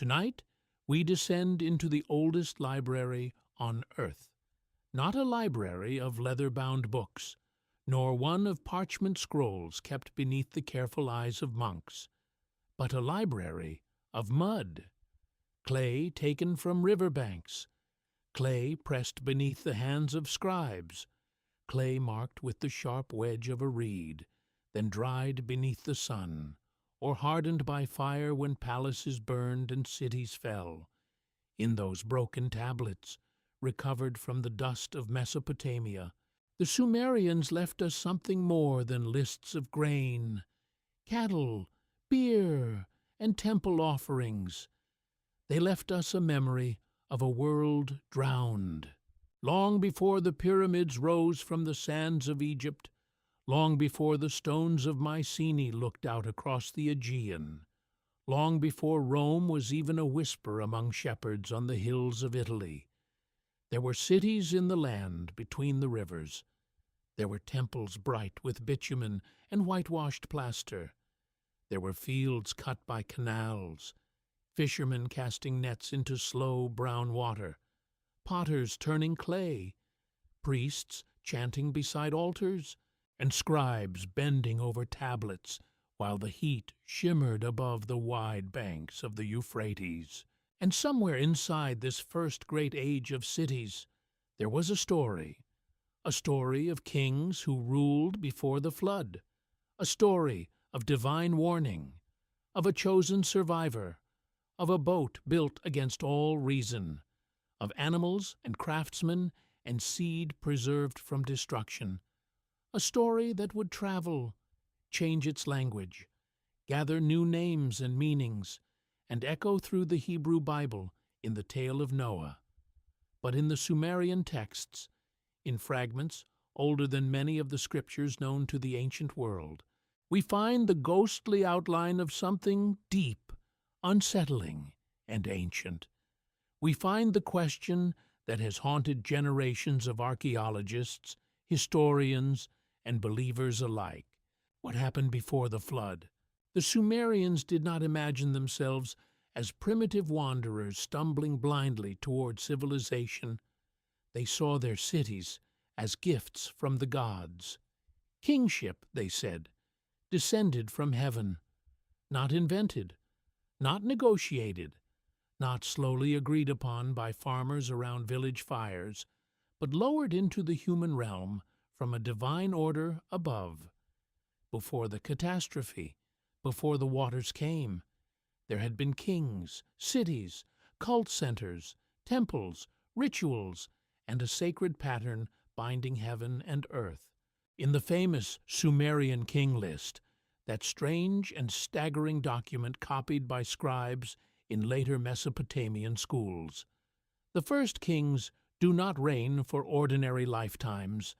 Tonight, we descend into the oldest library on earth. Not a library of leather-bound books, nor one of parchment scrolls kept beneath the careful eyes of monks, but a library of mud. Clay taken from river banks, clay pressed beneath the hands of scribes, clay marked with the sharp wedge of a reed, then dried beneath the sun, or hardened by fire when palaces burned and cities fell. In those broken tablets, recovered from the dust of Mesopotamia, the Sumerians left us something more than lists of grain, cattle, beer, and temple offerings. They left us a memory of a world drowned. Long before the pyramids rose from the sands of Egypt, long before the stones of Mycenae looked out across the Aegean, long before Rome was even a whisper among shepherds on the hills of Italy, there were cities in the land between the rivers. There were temples bright with bitumen and whitewashed plaster. There were fields cut by canals, fishermen casting nets into slow brown water, potters turning clay, priests chanting beside altars, and scribes bending over tablets while the heat shimmered above the wide banks of the Euphrates. And somewhere inside this first great age of cities, there was a story of kings who ruled before the flood, a story of divine warning, of a chosen survivor, of a boat built against all reason, of animals and craftsmen and seed preserved from destruction, a story that would travel, change its language, gather new names and meanings, and echo through the Hebrew Bible in the tale of Noah. But in the Sumerian texts, in fragments older than many of the scriptures known to the ancient world, we find the ghostly outline of something deep, unsettling, and ancient. We find the question that has haunted generations of archaeologists, historians, and believers alike. What happened before the flood? The Sumerians did not imagine themselves as primitive wanderers stumbling blindly toward civilization. They saw their cities as gifts from the gods. Kingship, they said, descended from heaven, not invented, not negotiated, not slowly agreed upon by farmers around village fires, but lowered into the human realm from a divine order above. Before the catastrophe, before the waters came, there had been kings, cities, cult centers, temples, rituals, and a sacred pattern binding heaven and earth. In the famous Sumerian king list, that strange and staggering document copied by scribes in later Mesopotamian schools, the first kings do not reign for ordinary lifetimes.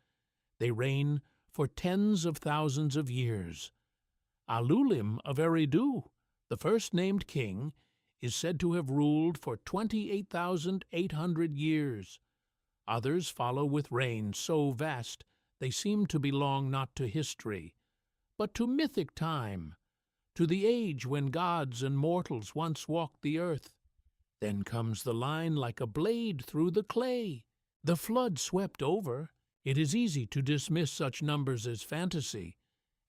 They reign for tens of thousands of years. Alulim of Eridu, the first named king, is said to have ruled for 28,800 years. Others follow with reigns so vast they seem to belong not to history, but to mythic time, to the age when gods and mortals once walked the earth. Then comes the line like a blade through the clay. The flood swept over. It is easy to dismiss such numbers as fantasy,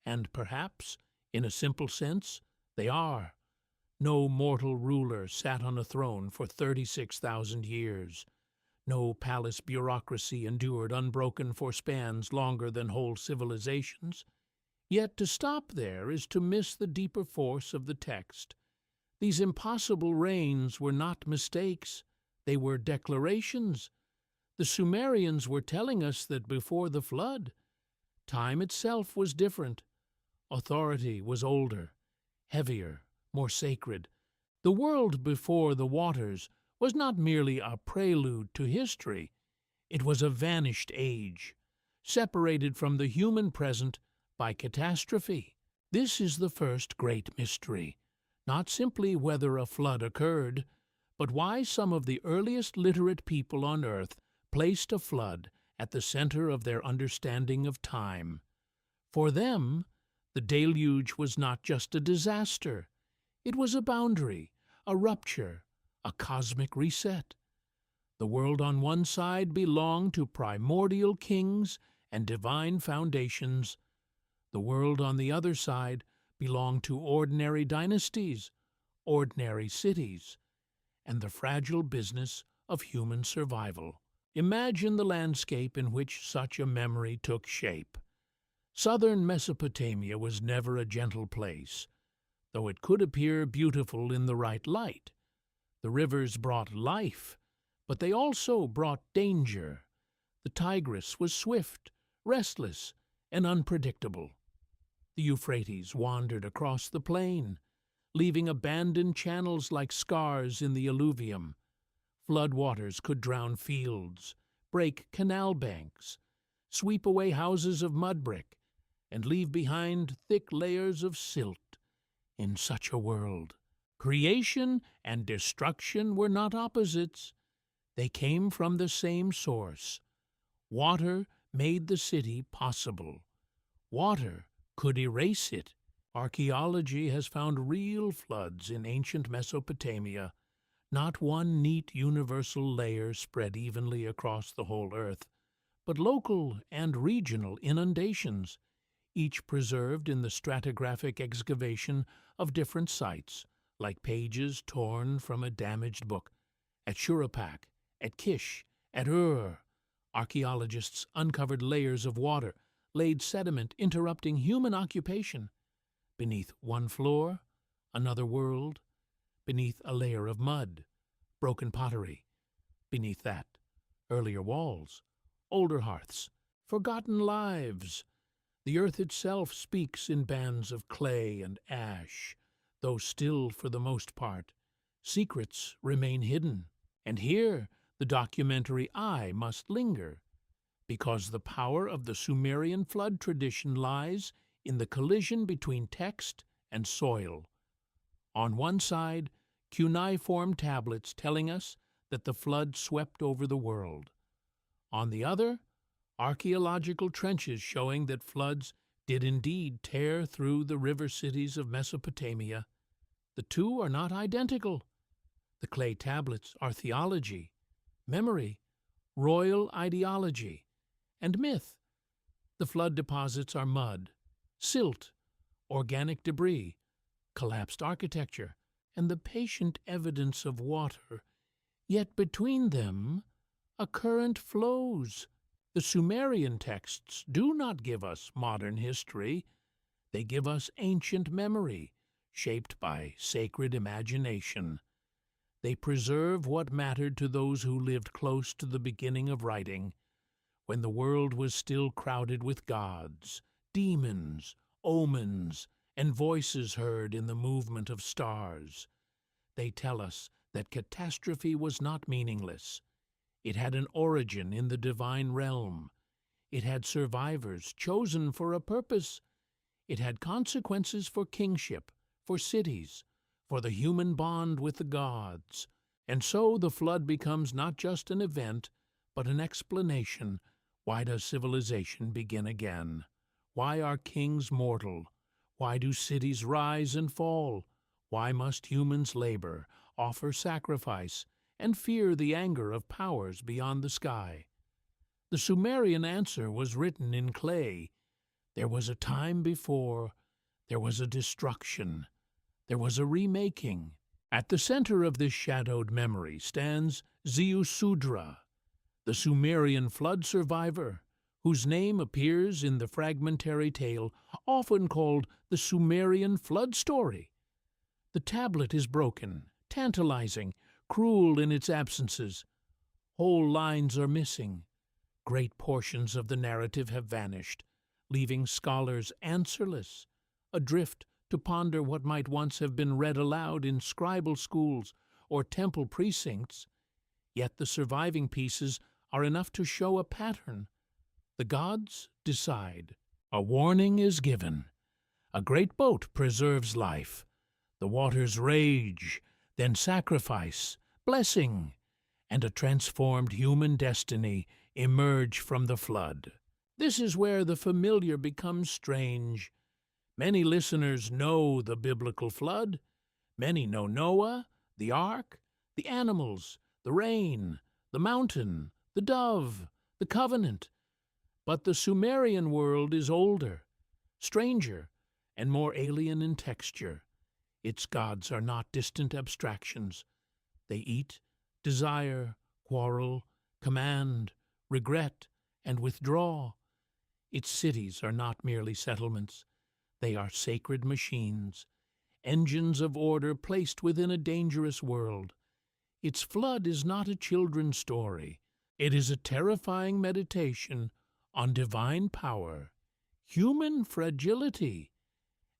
and perhaps, in a simple sense, they are. No mortal ruler sat on a throne for 36,000 years. No palace bureaucracy endured unbroken for spans longer than whole civilizations. Yet to stop there is to miss the deeper force of the text. These impossible reigns were not mistakes. They were declarations. The Sumerians were telling us that before the flood, time itself was different. Authority was older, heavier, more sacred. The world before the waters was not merely a prelude to history. It was a vanished age, separated from the human present by catastrophe. This is the first great mystery, not simply whether a flood occurred, but why some of the earliest literate people on earth placed a flood at the center of their understanding of time. For them, the deluge was not just a disaster. It was a boundary, a rupture, a cosmic reset. The world on one side belonged to primordial kings and divine foundations. The world on the other side belonged to ordinary dynasties, ordinary cities, and the fragile business of human survival. Imagine the landscape in which such a memory took shape. Southern Mesopotamia was never a gentle place, though it could appear beautiful in the right light. The rivers brought life, but they also brought danger. The Tigris was swift, restless, and unpredictable. The Euphrates wandered across the plain, leaving abandoned channels like scars in the alluvium. Floodwaters could drown fields, break canal banks, sweep away houses of mud brick, and leave behind thick layers of silt. In such a world, creation and destruction were not opposites. They came from the same source. Water made the city possible. Water could erase it. Archaeology has found real floods in ancient Mesopotamia, not one neat universal layer spread evenly across the whole earth, but local and regional inundations, each preserved in the stratigraphic excavation of different sites, like pages torn from a damaged book. At Shuruppak, at Kish, at Uruk, archaeologists uncovered layers of water, laid sediment interrupting human occupation. Beneath one floor, another world. Beneath a layer of mud, broken pottery. Beneath that, earlier walls, older hearths, forgotten lives. The earth itself speaks in bands of clay and ash, though still for the most part. Secrets remain hidden, and here the documentary eye must linger, because the power of the Sumerian flood tradition lies in the collision between text and soil. On one side, cuneiform tablets telling us that the flood swept over the world. On the other, archaeological trenches showing that floods did indeed tear through the river cities of Mesopotamia. The two are not identical. The clay tablets are theology, memory, royal ideology, and myth. The flood deposits are mud, silt, organic debris, collapsed architecture, and the patient evidence of water. Yet between them, a current flows. The Sumerian texts do not give us modern history. They give us ancient memory, shaped by sacred imagination. They preserve what mattered to those who lived close to the beginning of writing, when the world was still crowded with gods, demons, omens, and voices heard in the movement of stars. They tell us that catastrophe was not meaningless. It had an origin in the divine realm. It had survivors chosen for a purpose. It had consequences for kingship, for cities, for the human bond with the gods. And so the flood becomes not just an event, but an explanation. Why does civilization begin again? Why are kings mortal? Why do cities rise and fall? Why must humans labor, offer sacrifice, and fear the anger of powers beyond the sky? The Sumerian answer was written in clay. There was a time before, there was a destruction, there was a remaking. At the center of this shadowed memory stands Ziusudra, the Sumerian flood survivor, whose name appears in the fragmentary tale often called the Sumerian flood story. The tablet is broken, tantalizing, cruel in its absences. Whole lines are missing. Great portions of the narrative have vanished, leaving scholars answerless, adrift to ponder what might once have been read aloud in scribal schools or temple precincts. Yet the surviving pieces are enough to show a pattern. The gods decide. A warning is given. A great boat preserves life. The waters rage, then sacrifice, blessing, and a transformed human destiny emerge from the flood. This is where the familiar becomes strange. Many listeners know the biblical flood. Many know Noah, the ark, the animals, the rain, the mountain, the dove, the covenant. But the Sumerian world is older, stranger, and more alien in texture. Its gods are not distant abstractions. They eat, desire, quarrel, command, regret, and withdraw. Its cities are not merely settlements. They are sacred machines, engines of order placed within a dangerous world. Its flood is not a children's story. It is a terrifying meditation on divine power, human fragility,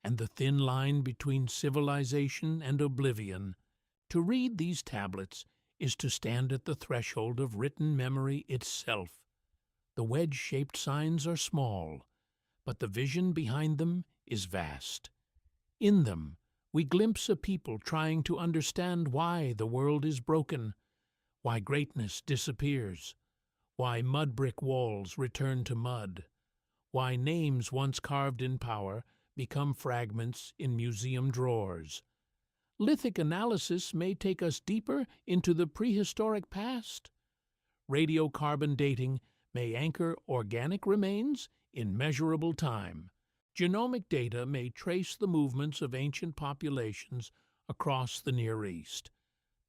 and the thin line between civilization and oblivion. To read these tablets is to stand at the threshold of written memory itself. The wedge-shaped signs are small, but the vision behind them is vast. In them, we glimpse a people trying to understand why the world is broken, why greatness disappears, why mud brick walls return to mud, why names once carved in power become fragments in museum drawers. Lithic analysis may take us deeper into the prehistoric past. Radiocarbon dating may anchor organic remains in measurable time. Genomic data may trace the movements of ancient populations across the Near East.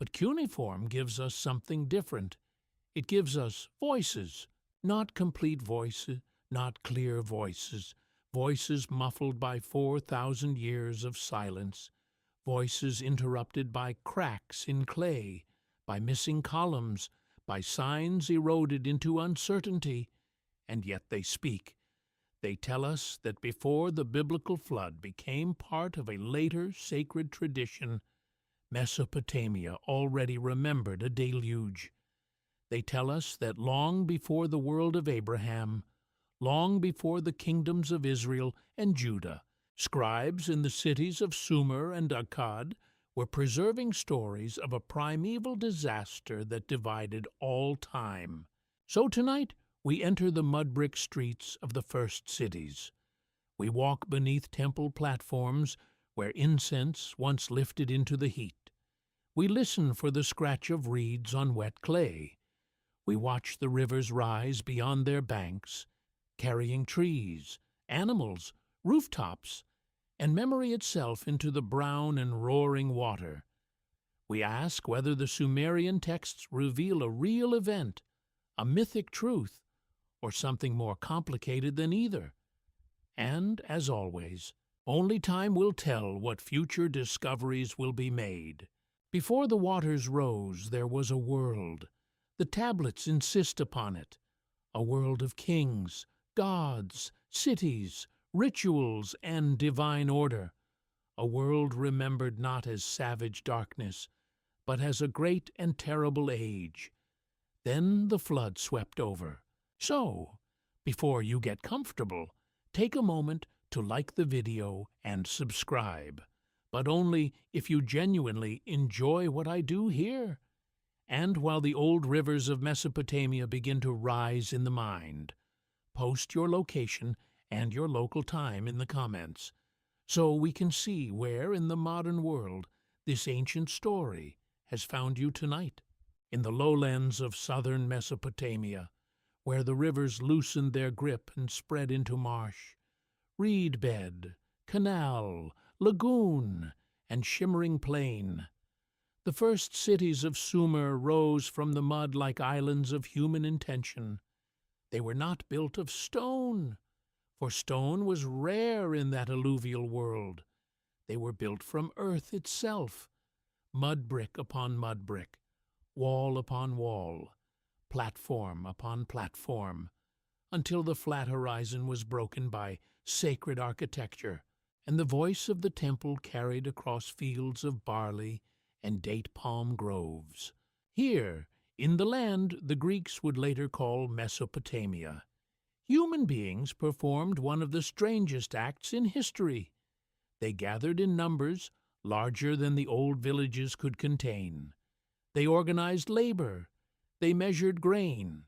But cuneiform gives us something different. It gives us voices, not complete voices, not clear voices, voices muffled by 4,000 years of silence, voices interrupted by cracks in clay, by missing columns, by signs eroded into uncertainty, and yet they speak. They tell us that before the biblical flood became part of a later sacred tradition, Mesopotamia already remembered a deluge. They tell us that long before the world of Abraham, long before the kingdoms of Israel and Judah, scribes in the cities of Sumer and Akkad were preserving stories of a primeval disaster that divided all time. So tonight, we enter the mud-brick streets of the first cities. We walk beneath temple platforms where incense once lifted into the heat. We listen for the scratch of reeds on wet clay. We watch the rivers rise beyond their banks, carrying trees, animals, rooftops, and memory itself into the brown and roaring water. We ask whether the Sumerian texts reveal a real event, a mythic truth, or something more complicated than either. And, as always, only time will tell what future discoveries will be made. Before the waters rose, there was a world. The tablets insist upon it. A world of kings, gods, cities, rituals, and divine order. A world remembered not as savage darkness, but as a great and terrible age. Then the flood swept over. So, before you get comfortable, take a moment to like the video and subscribe, but only if you genuinely enjoy what I do here. And while the old rivers of Mesopotamia begin to rise in the mind, post your location and your local time in the comments, so we can see where in the modern world this ancient story has found you tonight. In the lowlands of southern Mesopotamia, where the rivers loosened their grip and spread into marsh, reed bed, canal, lagoon, and shimmering plain, the first cities of Sumer rose from the mud like islands of human intention. They were not built of stone, for stone was rare in that alluvial world. They were built from earth itself, mud brick upon mud brick, wall upon wall, platform upon platform, until the flat horizon was broken by sacred architecture, and the voice of the temple carried across fields of barley and date palm groves. Here, in the land the Greeks would later call Mesopotamia, human beings performed one of the strangest acts in history. They gathered in numbers larger than the old villages could contain. They organized labor. They measured grain.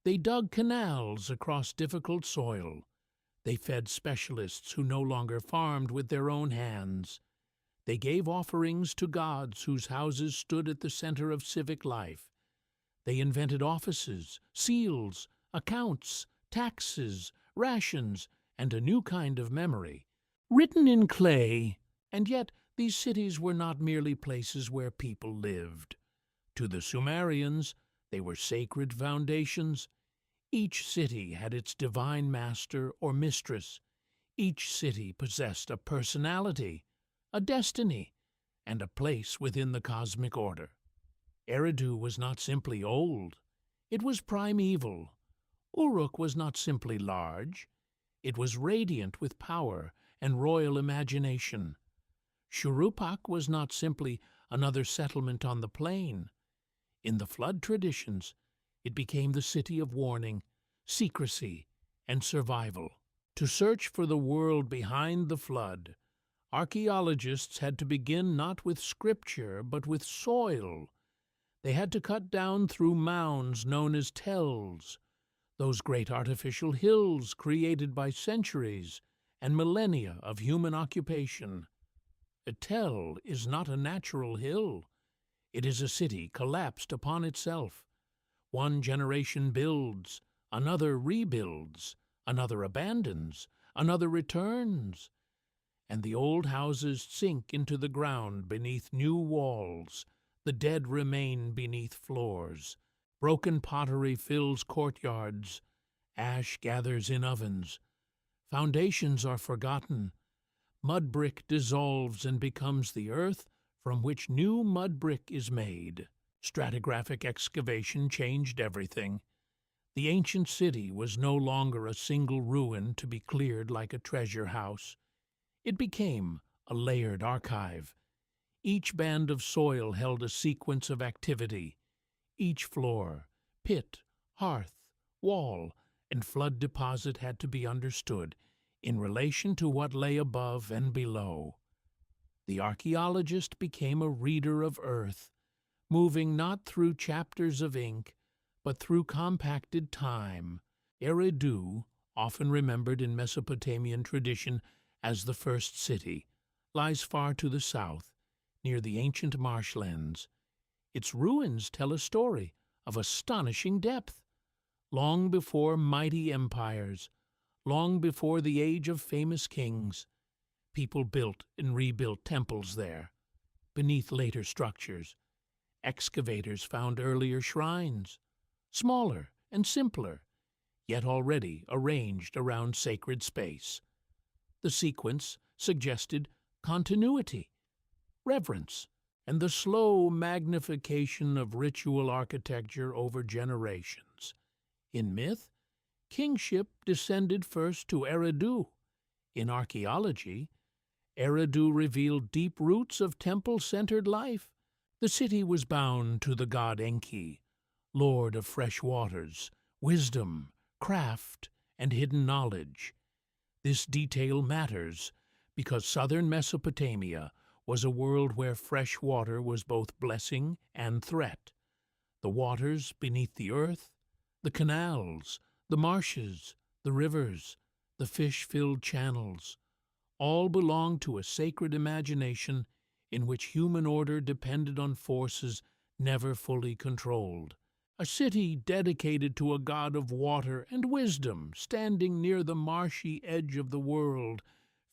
They dug canals across difficult soil. They fed specialists who no longer farmed with their own hands. They gave offerings to gods whose houses stood at the center of civic life. They invented offices, seals, accounts, taxes, rations, and a new kind of memory, written in clay. And yet these cities were not merely places where people lived. To the Sumerians, they were sacred foundations. Each city had its divine master or mistress. Each city possessed a personality, a destiny, and a place within the cosmic order. Eridu was not simply old, it was primeval. Uruk was not simply large, it was radiant with power and royal imagination. Shuruppak was not simply another settlement on the plain. In the flood traditions, it became the city of warning, secrecy, and survival. To search for the world behind the flood, archaeologists had to begin not with scripture but with soil. They had to cut down through mounds known as tells, those great artificial hills created by centuries and millennia of human occupation. A tell is not a natural hill. It is a city collapsed upon itself. One generation builds, another rebuilds, another abandons, another returns, and the old houses sink into the ground beneath new walls. The dead remain beneath floors. Broken pottery fills courtyards. Ash gathers in ovens. Foundations are forgotten. Mud brick dissolves and becomes the earth from which new mud brick is made. Stratigraphic excavation changed everything. The ancient city was no longer a single ruin to be cleared like a treasure house. It became a layered archive. Each band of soil held a sequence of activity. Each floor, pit, hearth, wall, and flood deposit had to be understood in relation to what lay above and below. The archaeologist became a reader of earth, moving not through chapters of ink, but through compacted time. Eridu, often remembered in Mesopotamian tradition as the first city, lies far to the south, near the ancient marshlands. Its ruins tell a story of astonishing depth. Long before mighty empires, long before the age of famous kings, people built and rebuilt temples there. Beneath later structures, excavators found earlier shrines, smaller and simpler, yet already arranged around sacred space. The sequence suggested continuity, reverence, and the slow magnification of ritual architecture over generations. In myth, kingship descended first to Eridu. In archaeology, Eridu revealed deep roots of temple-centered life. The city was bound to the god Enki, lord of fresh waters, wisdom, craft, and hidden knowledge. This detail matters because southern Mesopotamia was a world where fresh water was both blessing and threat. The waters beneath the earth, the canals, the marshes, the rivers, the fish-filled channels, all belonged to a sacred imagination in which human order depended on forces never fully controlled. A city dedicated to a god of water and wisdom standing near the marshy edge of the world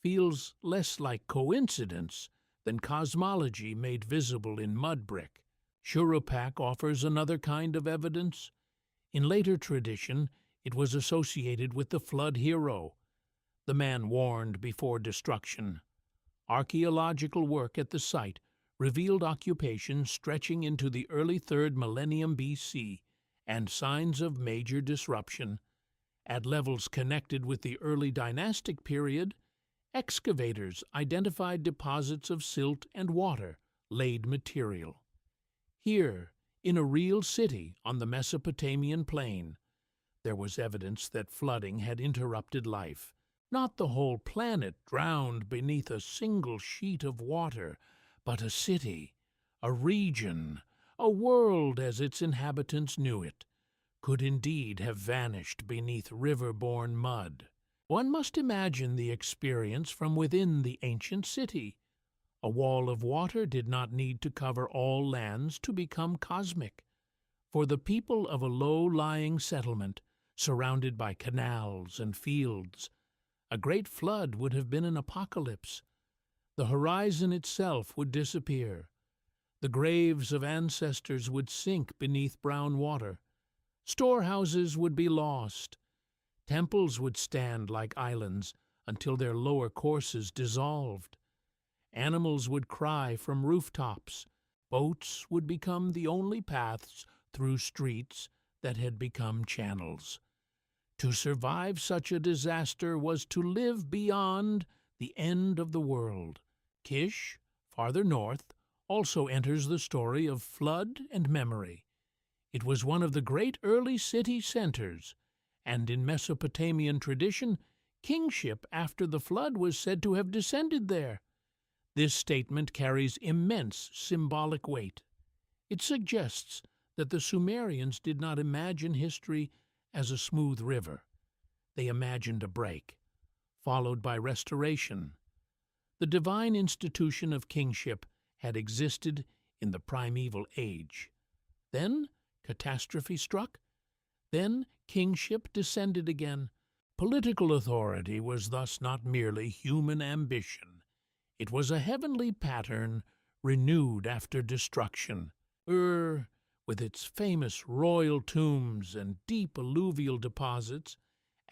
feels less like coincidence than cosmology made visible in mud brick. Shuruppak offers another kind of evidence. In later tradition, it was associated with the flood hero, the man warned before destruction. Archaeological work at the site revealed occupation stretching into the early 3rd millennium BC and signs of major disruption. At levels connected with the early dynastic period, excavators identified deposits of silt and water, laid material. Here, in a real city on the Mesopotamian plain, there was evidence that flooding had interrupted life. Not the whole planet drowned beneath a single sheet of water, but a city, a region, a world as its inhabitants knew it, could indeed have vanished beneath river-borne mud. One must imagine the experience from within the ancient city. A wall of water did not need to cover all lands to become cosmic. For the people of a low-lying settlement, surrounded by canals and fields, a great flood would have been an apocalypse. The horizon itself would disappear. The graves of ancestors would sink beneath brown water. Storehouses would be lost. Temples would stand like islands until their lower courses dissolved. Animals would cry from rooftops. Boats would become the only paths through streets that had become channels. To survive such a disaster was to live beyond the end of the world. Kish, farther north, also enters the story of flood and memory. It was one of the great early city centers, and in Mesopotamian tradition, kingship after the flood was said to have descended there. This statement carries immense symbolic weight. It suggests that the Sumerians did not imagine history as a smooth river. They imagined a break, followed by restoration. The divine institution of kingship had existed in the primeval age. Then catastrophe struck. Then kingship descended again. Political authority was thus not merely human ambition. It was a heavenly pattern renewed after destruction. With its famous royal tombs and deep alluvial deposits,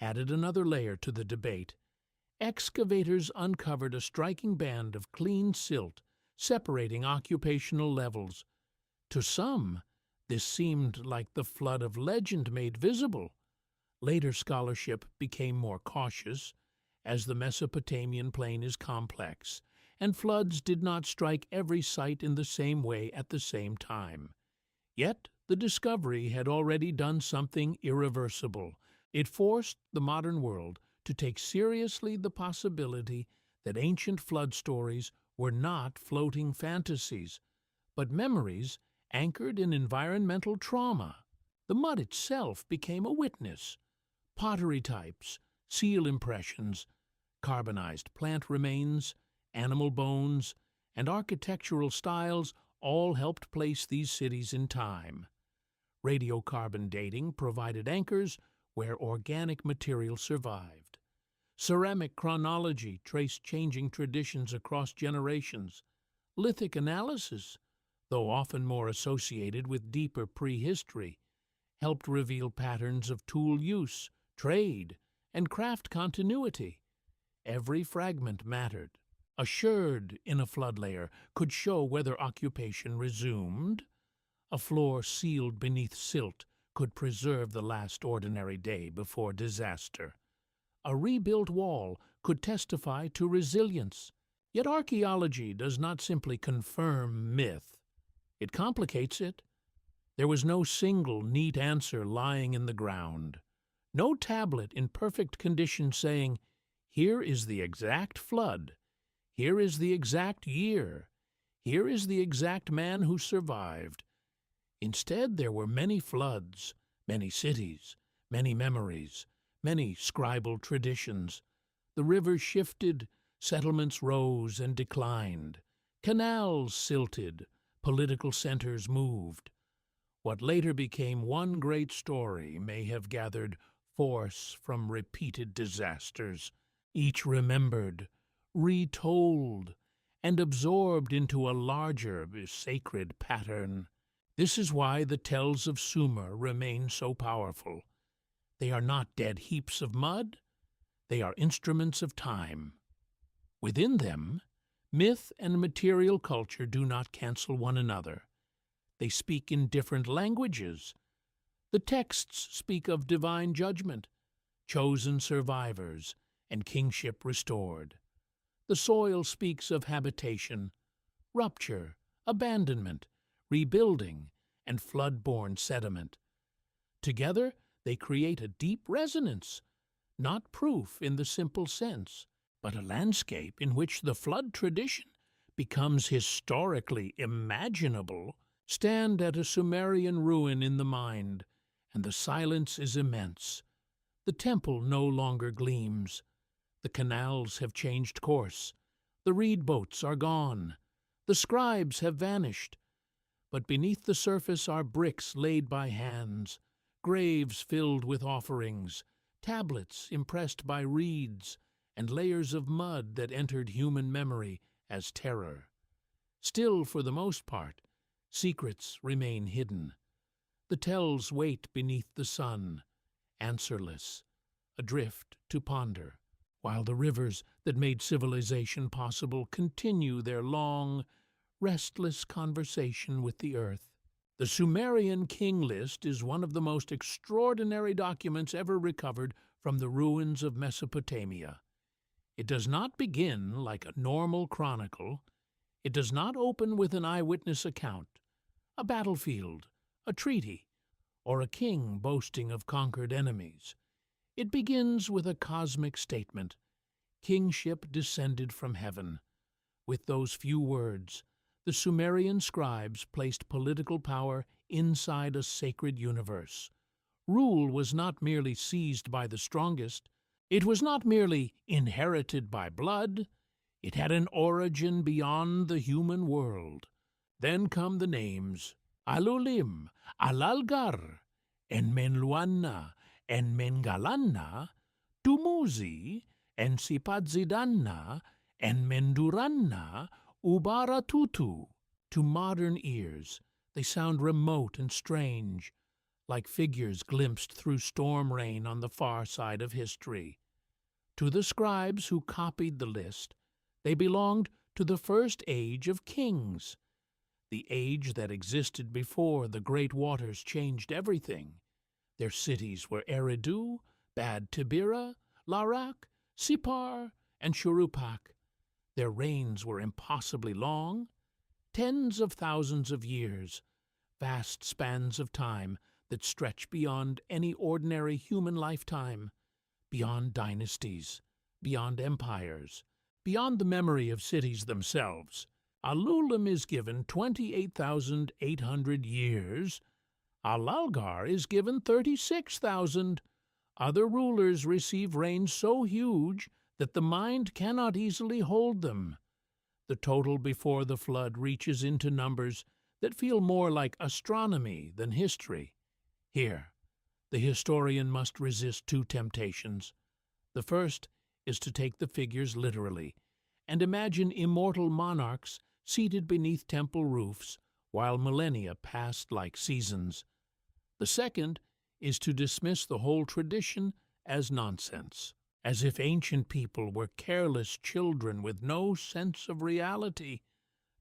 added another layer to the debate. Excavators uncovered a striking band of clean silt separating occupational levels. To some, this seemed like the flood of legend made visible. Later scholarship became more cautious, as the Mesopotamian plain is complex, and floods did not strike every site in the same way at the same time. Yet the discovery had already done something irreversible. It forced the modern world to take seriously the possibility that ancient flood stories were not floating fantasies, but memories anchored in environmental trauma. The mud itself became a witness. Pottery types, seal impressions, carbonized plant remains, animal bones, and architectural styles all helped place these cities in time. Radiocarbon dating provided anchors where organic material survived. Ceramic chronology traced changing traditions across generations. Lithic analysis, though often more associated with deeper prehistory, helped reveal patterns of tool use, trade, and craft continuity. Every fragment mattered. A sherd in a flood layer could show whether occupation resumed. A floor sealed beneath silt could preserve the last ordinary day before disaster. A rebuilt wall could testify to resilience. Yet archaeology does not simply confirm myth. It complicates it. There was no single neat answer lying in the ground. No tablet in perfect condition saying, "Here is the exact flood. Here is the exact year. Here is the exact man who survived." Instead, there were many floods, many cities, many memories, many scribal traditions. The rivers shifted, settlements rose and declined. Canals silted, political centers moved. What later became one great story may have gathered force from repeated disasters, each remembered, retold, and absorbed into a larger, sacred pattern. This is why the tells of Sumer remain so powerful. They are not dead heaps of mud. They are instruments of time. Within them, myth and material culture do not cancel one another. They speak in different languages. The texts speak of divine judgment, chosen survivors, and kingship restored. The soil speaks of habitation, rupture, abandonment, rebuilding, and flood-borne sediment. Together, they create a deep resonance, not proof in the simple sense, but a landscape in which the flood tradition becomes historically imaginable. Stand at a Sumerian ruin in the mind, and the silence is immense. The temple no longer gleams. The canals have changed course. The reed boats are gone. The scribes have vanished. But beneath the surface are bricks laid by hands, graves filled with offerings, tablets impressed by reeds, and layers of mud that entered human memory as terror. Still, for the most part, secrets remain hidden. The tells wait beneath the sun, answerless, adrift to ponder, while the rivers that made civilization possible continue their long, restless conversation with the earth. The Sumerian king list is one of the most extraordinary documents ever recovered from the ruins of Mesopotamia. It does not begin like a normal chronicle. It does not open with an eyewitness account, a battlefield, a treaty, or a king boasting of conquered enemies. It begins with a cosmic statement: kingship descended from heaven. With those few words, the Sumerian scribes placed political power inside a sacred universe. Rule was not merely seized by the strongest. It was not merely inherited by blood. It had an origin beyond the human world. Then come the names: Alulim, Alalgar, Enmenluanna, Enmengalanna, Dumuzi, Ensipadzidanna, Enmenduranna, Ubaratutu. To modern ears, they sound remote and strange, like figures glimpsed through storm rain on the far side of history. To the scribes who copied the list, they belonged to the first age of kings, the age that existed before the great waters changed everything. Their cities were Eridu, Bad Tibira, Larak, Sipar, and Shuruppak. Their reigns were impossibly long, tens of thousands of years, vast spans of time that stretch beyond any ordinary human lifetime, beyond dynasties, beyond empires, beyond the memory of cities themselves. Alulim is given 28,800 years. Alalgar is given 36,000. Other rulers receive reigns so huge that the mind cannot easily hold them. The total before the flood reaches into numbers that feel more like astronomy than history. Here, the historian must resist two temptations. The first is to take the figures literally and imagine immortal monarchs seated beneath temple roofs while millennia passed like seasons. The second is to dismiss the whole tradition as nonsense, as if ancient people were careless children with no sense of reality.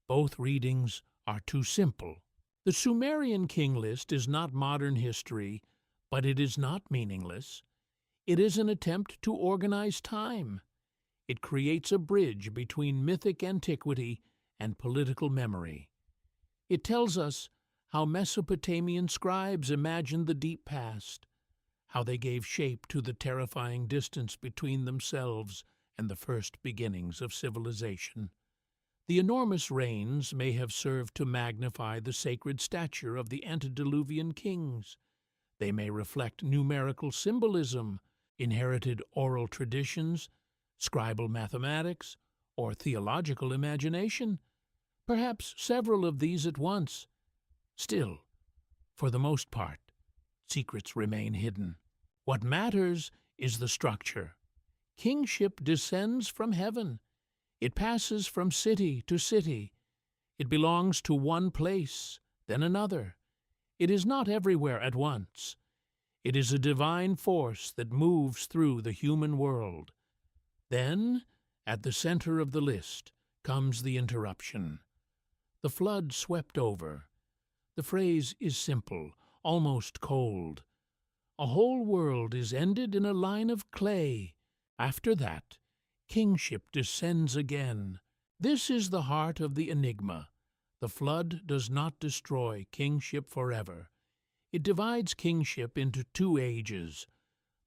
Both readings are too simple. The Sumerian king list is not modern history, but it is not meaningless. It is an attempt to organize time. It creates a bridge between mythic antiquity and political memory. It tells us how Mesopotamian scribes imagined the deep past, how they gave shape to the terrifying distance between themselves and the first beginnings of civilization. The enormous reigns may have served to magnify the sacred stature of the antediluvian kings. They may reflect numerical symbolism, inherited oral traditions, scribal mathematics, or theological imagination, perhaps several of these at once. Still, for the most part, secrets remain hidden. What matters is the structure. Kingship descends from heaven. It passes from city to city. It belongs to one place, then another. It is not everywhere at once. It is a divine force that moves through the human world. Then, at the center of the list, comes the interruption. The flood swept over. The phrase is simple, almost cold. A whole world is ended in a line of clay. After that, kingship descends again. This is the heart of the enigma. The flood does not destroy kingship forever. It divides kingship into two ages.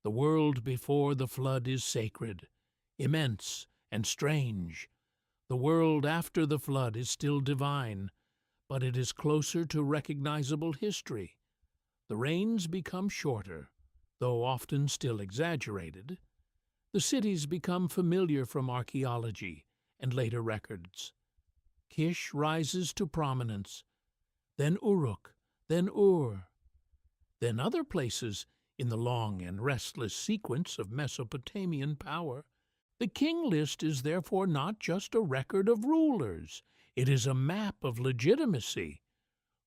The world before the flood is sacred, immense, and strange. The world after the flood is still divine, but it is closer to recognizable history. The reigns become shorter, though often still exaggerated. The cities become familiar from archaeology, and later records. Kish rises to prominence, then Uruk, then Ur, then other places in the long and restless sequence of Mesopotamian power. The king list is therefore not just a record of rulers, it is a map of legitimacy.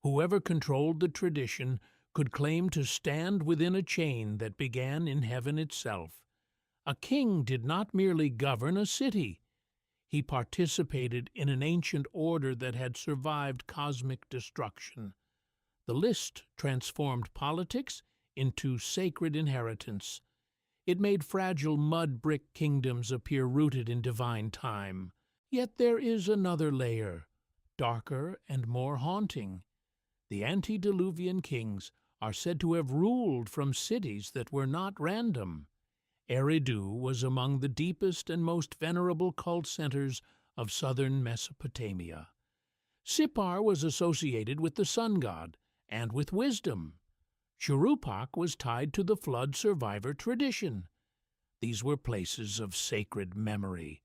Whoever controlled the tradition could claim to stand within a chain that began in heaven itself. A king did not merely govern a city. He participated in an ancient order that had survived cosmic destruction. The list transformed politics into sacred inheritance. It made fragile mud-brick kingdoms appear rooted in divine time. Yet there is another layer, darker and more haunting. The antediluvian kings are said to have ruled from cities that were not random. Eridu was among the deepest and most venerable cult centers of southern Mesopotamia. Sippar was associated with the sun god and with wisdom. Shuruppak was tied to the flood survivor tradition. These were places of sacred memory.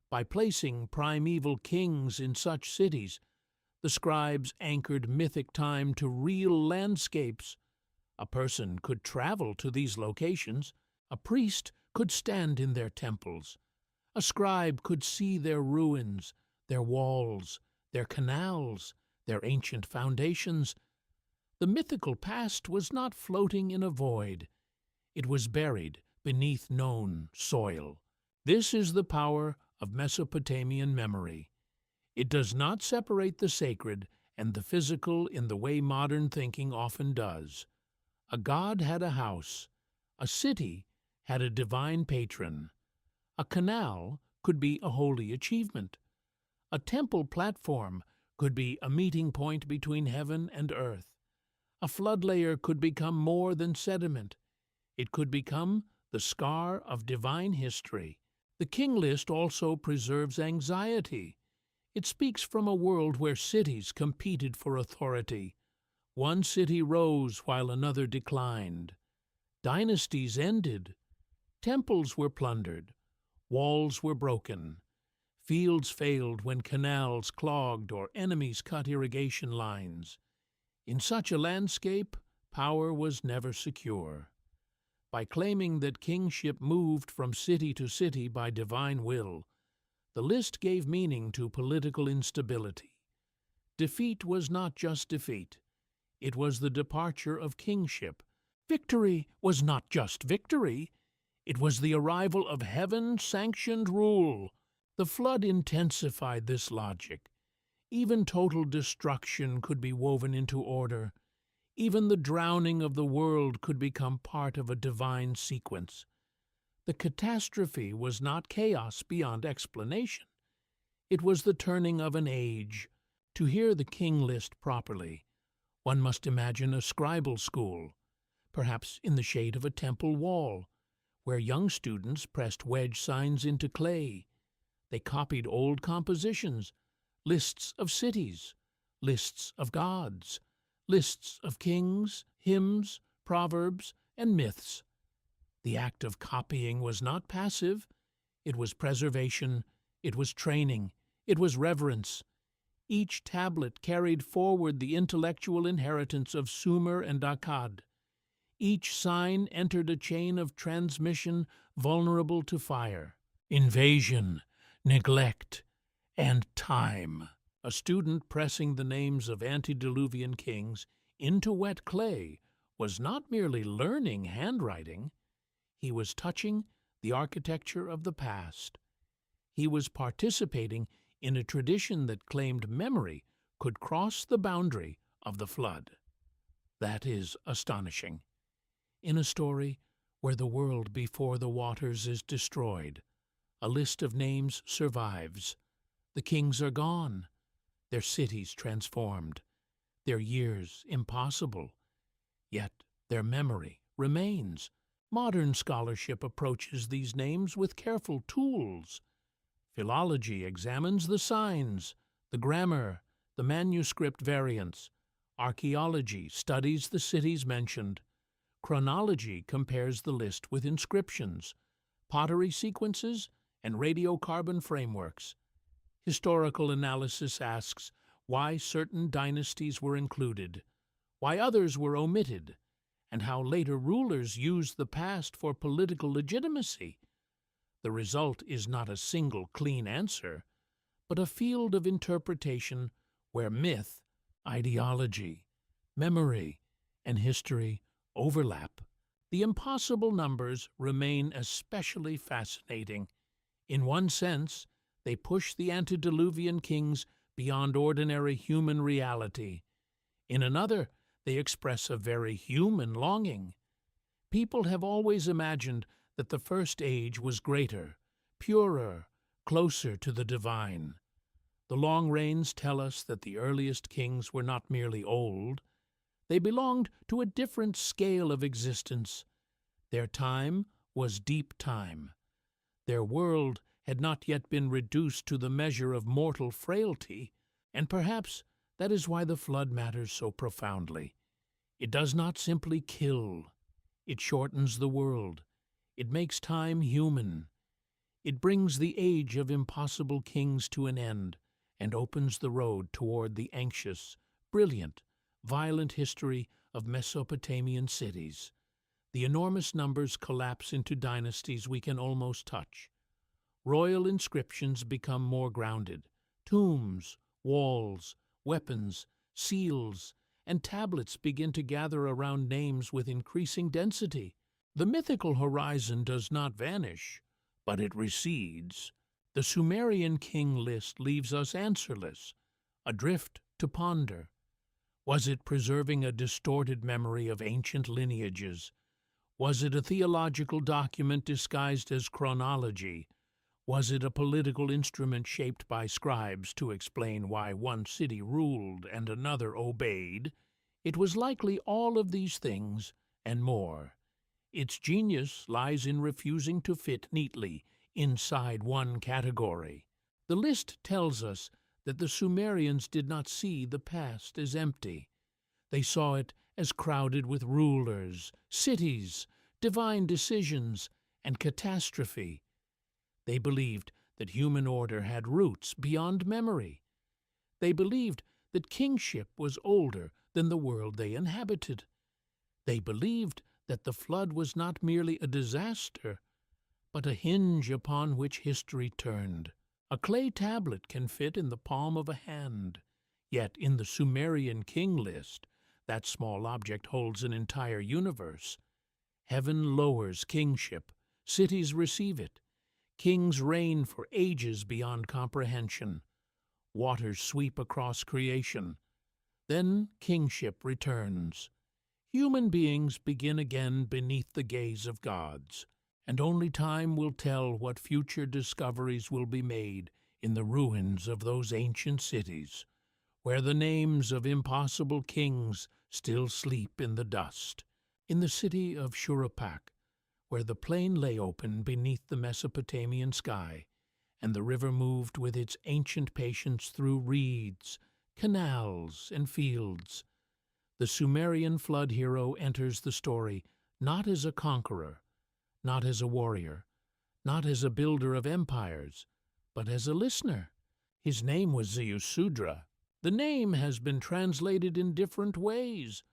By placing primeval kings in such cities, the scribes anchored mythic time to real landscapes. A person could travel to these locations. A priest could stand in their temples. A scribe could see their ruins, their walls, their canals, their ancient foundations. The mythical past was not floating in a void. It was buried beneath known soil. This is the power of Mesopotamian memory. It does not separate the sacred and the physical in the way modern thinking often does. A god had a house. A city had a divine patron. A canal could be a holy achievement. A temple platform could be a meeting point between heaven and earth. A flood layer could become more than sediment. It could become the scar of divine history. The king list also preserves anxiety. It speaks from a world where cities competed for authority. One city rose while another declined. Dynasties ended. Temples were plundered. Walls were broken. Fields failed when canals clogged or enemies cut irrigation lines. In such a landscape, power was never secure. By claiming that kingship moved from city to city by divine will, the list gave meaning to political instability. Defeat was not just defeat. It was the departure of kingship. Victory was not just victory. It was the arrival of heaven-sanctioned rule. The flood intensified this logic. Even total destruction could be woven into order. Even the drowning of the world could become part of a divine sequence. The catastrophe was not chaos beyond explanation. It was the turning of an age. To hear the king list properly, one must imagine a scribal school, perhaps in the shade of a temple wall, where young students pressed wedge signs into clay. They copied old compositions, lists of cities, lists of gods, lists of kings, hymns, proverbs, and myths. The act of copying was not passive. It was preservation, it was training, it was reverence. Each tablet carried forward the intellectual inheritance of Sumer and Akkad. Each sign entered a chain of transmission vulnerable to fire, invasion, neglect, and time. A student pressing the names of antediluvian kings into wet clay was not merely learning handwriting. He was touching the architecture of the past. He was participating in a tradition that claimed memory could cross the boundary of the flood. That is astonishing. In a story where the world before the waters is destroyed, a list of names survives. The kings are gone, their cities transformed, their years impossible, yet their memory remains. Modern scholarship approaches these names with careful tools. Philology examines the signs, the grammar, the manuscript variants. Archaeology studies the cities mentioned. Chronology compares the list with inscriptions, pottery sequences, and radiocarbon frameworks. Historical analysis asks why certain dynasties were included, why others were omitted, and how later rulers used the past for political legitimacy. The result is not a single clean answer, but a field of interpretation where myth, ideology, memory, and history overlap. The impossible numbers remain especially fascinating. In one sense, they push the antediluvian kings beyond ordinary human reality. In another, they express a very human longing. People have always imagined that the first age was greater, purer, closer to the divine. The long reigns tell us that the earliest kings were not merely old. They belonged to a different scale of existence. Their time was deep time. Their world had not yet been reduced to the measure of mortal frailty, and perhaps that is why the flood matters so profoundly. It does not simply kill. It shortens the world. It makes time human. It brings the age of impossible kings to an end and opens the road toward the anxious, brilliant, violent history of Mesopotamian cities. The enormous numbers collapse into dynasties we can almost touch. Royal inscriptions become more grounded. Tombs, walls, weapons, seals, and tablets begin to gather around names with increasing density. The mythical horizon does not vanish, but it recedes. The Sumerian king list leaves us answerless, adrift to ponder. Was it preserving a distorted memory of ancient lineages? Was it a theological document disguised as chronology? Was it a political instrument shaped by scribes to explain why one city ruled and another obeyed? It was likely all of these things and more. Its genius lies in refusing to fit neatly inside one category. The list tells us that the Sumerians did not see the past as empty. They saw it as crowded with rulers, cities, divine decisions, and catastrophe. They believed that human order had roots beyond memory. They believed that kingship was older than the world they inhabited. They believed that the flood was not merely a disaster, but a hinge upon which history turned. A clay tablet can fit in the palm of a hand, yet in the Sumerian king list, that small object holds an entire universe. Heaven lowers kingship, cities receive it, kings reign for ages beyond comprehension, waters sweep across creation, then kingship returns. Human beings begin again beneath the gaze of gods, and only time will tell what future discoveries will be made in the ruins of those ancient cities, where the names of impossible kings still sleep in the dust. In the city of Shuruppak, where the plain lay open beneath the Mesopotamian sky, and the river moved with its ancient patience through reeds, canals, and fields, the Sumerian flood hero enters the story not as a conqueror, not as a warrior, not as a builder of empires, but as a listener. His name was Ziusudra. The name has been translated in different ways,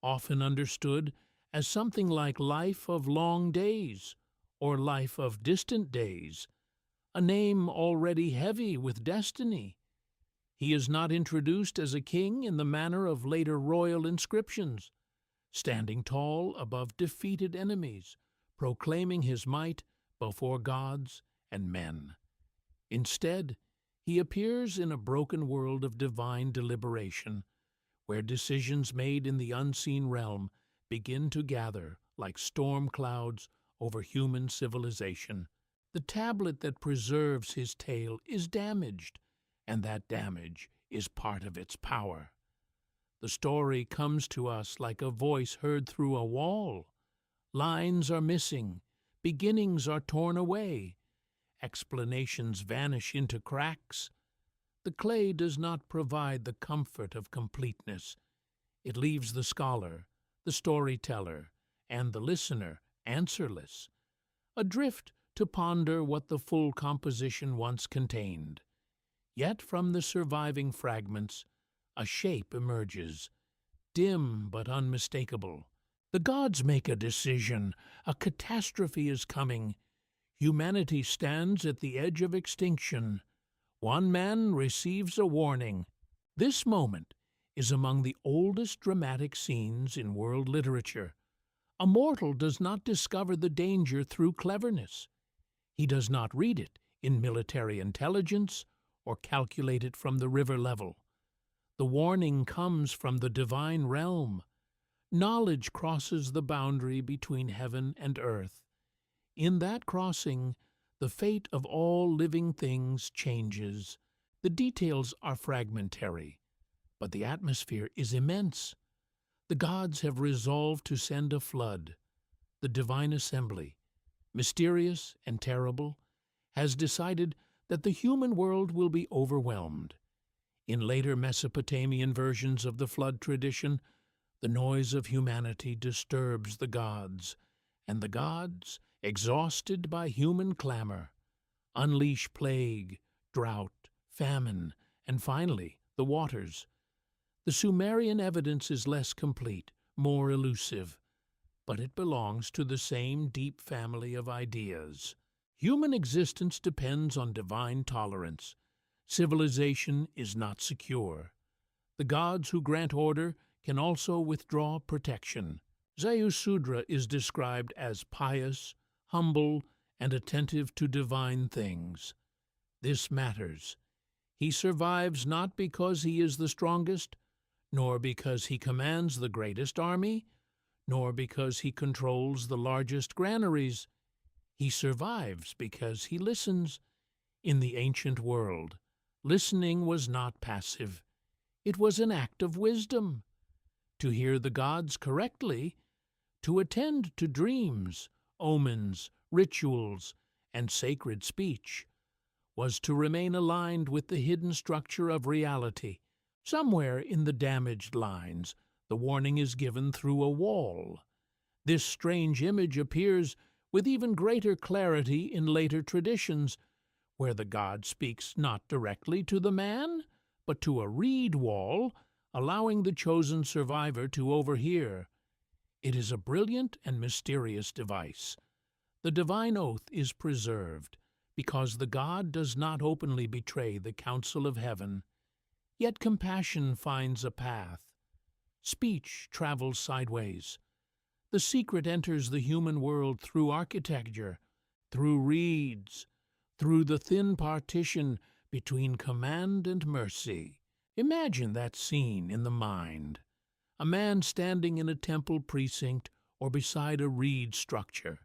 often understood as something like life of long days or life of distant days, a name already heavy with destiny. He is not introduced as a king in the manner of later royal inscriptions, standing tall above defeated enemies, proclaiming his might before gods and men. Instead, he appears in a broken world of divine deliberation, where decisions made in the unseen realm begin to gather like storm clouds over human civilization. The tablet that preserves his tale is damaged, and that damage is part of its power. The story comes to us like a voice heard through a wall. Lines are missing, beginnings are torn away, explanations vanish into cracks. The clay does not provide the comfort of completeness. It leaves the scholar, the storyteller, and the listener answerless, adrift to ponder what the full composition once contained. Yet from the surviving fragments, a shape emerges, dim but unmistakable. The gods make a decision. A catastrophe is coming. Humanity stands at the edge of extinction. One man receives a warning. This moment is among the oldest dramatic scenes in world literature. A mortal does not discover the danger through cleverness. He does not read it in military intelligence or calculate it from the river level. The warning comes from the divine realm. Knowledge crosses the boundary between heaven and earth. In that crossing, the fate of all living things changes. The details are fragmentary, but the atmosphere is immense. The gods have resolved to send a flood. The divine assembly, mysterious and terrible, has decided that the human world will be overwhelmed. In later Mesopotamian versions of the flood tradition, the noise of humanity disturbs the gods, and the gods, exhausted by human clamor, unleash plague, drought, famine, and finally the waters. The Sumerian evidence is less complete, more elusive, but it belongs to the same deep family of ideas. Human existence depends on divine tolerance. Civilization is not secure. The gods who grant order can also withdraw protection. Ziusudra is described as pious, humble, and attentive to divine things. This matters. He survives not because he is the strongest, nor because he commands the greatest army, nor because he controls the largest granaries. He survives because he listens. In the ancient world, listening was not passive. It was an act of wisdom. To hear the gods correctly, to attend to dreams, omens, rituals, and sacred speech, was to remain aligned with the hidden structure of reality. Somewhere in the damaged lines, the warning is given through a wall. This strange image appears with even greater clarity in later traditions, where the god speaks not directly to the man, but to a reed wall, allowing the chosen survivor to overhear. It is a brilliant and mysterious device. The divine oath is preserved, because the god does not openly betray the counsel of heaven. Yet compassion finds a path. Speech travels sideways. The secret enters the human world through architecture, through reeds, through the thin partition between command and mercy. Imagine that scene in the mind. A man standing in a temple precinct or beside a reed structure.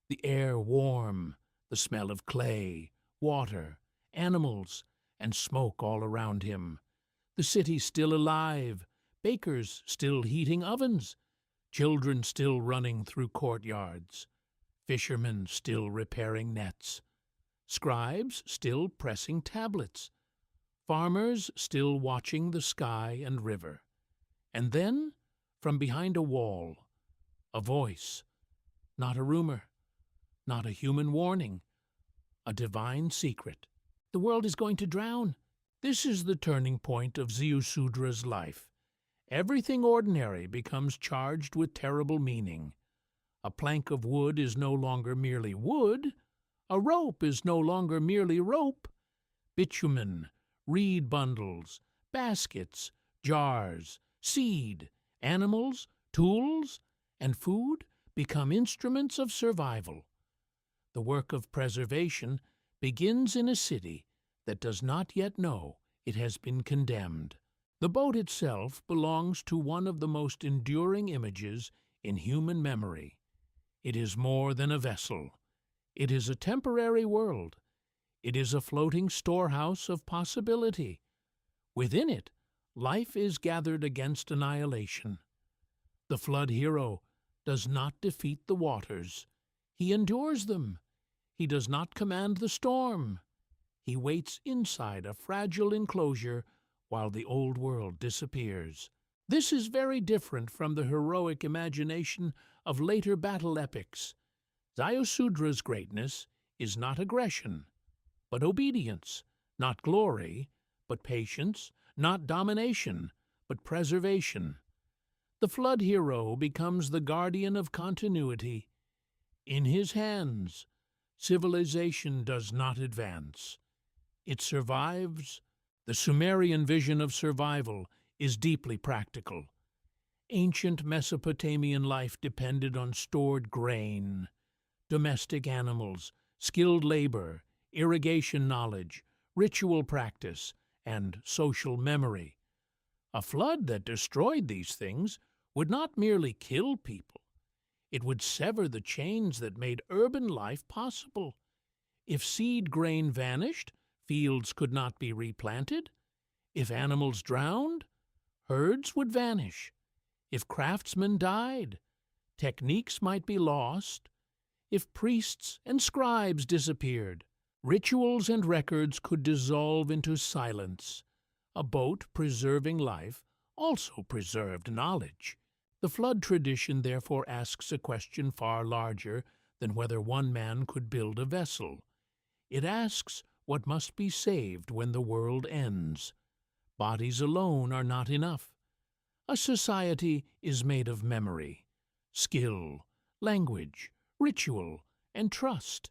The air warm, the smell of clay, water, animals, and smoke all around him. The city still alive, bakers still heating ovens, children still running through courtyards, fishermen still repairing nets, scribes still pressing tablets, farmers still watching the sky and river. And then, from behind a wall, a voice, not a rumor, not a human warning, a divine secret. The world is going to drown. This is the turning point of Ziusudra's life. Everything ordinary becomes charged with terrible meaning. A plank of wood is no longer merely wood. A rope is no longer merely rope. Bitumen, reed bundles, baskets, jars, seed, animals, tools, and food become instruments of survival. The work of preservation begins in a city that does not yet know it has been condemned. The boat itself belongs to one of the most enduring images in human memory. It is more than a vessel. It is a temporary world. It is a floating storehouse of possibility. Within it, life is gathered against annihilation. The flood hero does not defeat the waters. He endures them. He does not command the storm. He waits inside a fragile enclosure while the old world disappears. This is very different from the heroic imagination of later battle epics. Ziusudra's greatness is not aggression, but obedience. not glory, but patience, not domination, but preservation. The flood hero becomes the guardian of continuity. In his hands, civilization does not advance. It survives. The Sumerian vision of survival is deeply practical. Ancient Mesopotamian life depended on stored grain, domestic animals, skilled labor, irrigation knowledge, ritual practice, and social memory. A flood that destroyed these things would not merely kill people. It would sever the chains that made urban life possible. If seed grain vanished, fields could not be replanted. If animals drowned, herds would vanish. If craftsmen died, techniques might be lost. If priests and scribes disappeared, rituals and records could dissolve into silence. A boat preserving life also preserved knowledge. The flood tradition therefore asks a question far larger than whether one man could build a vessel. It asks what must be saved when the world ends. Bodies alone are not enough. A society is made of memory, skill, language, ritual, and trust.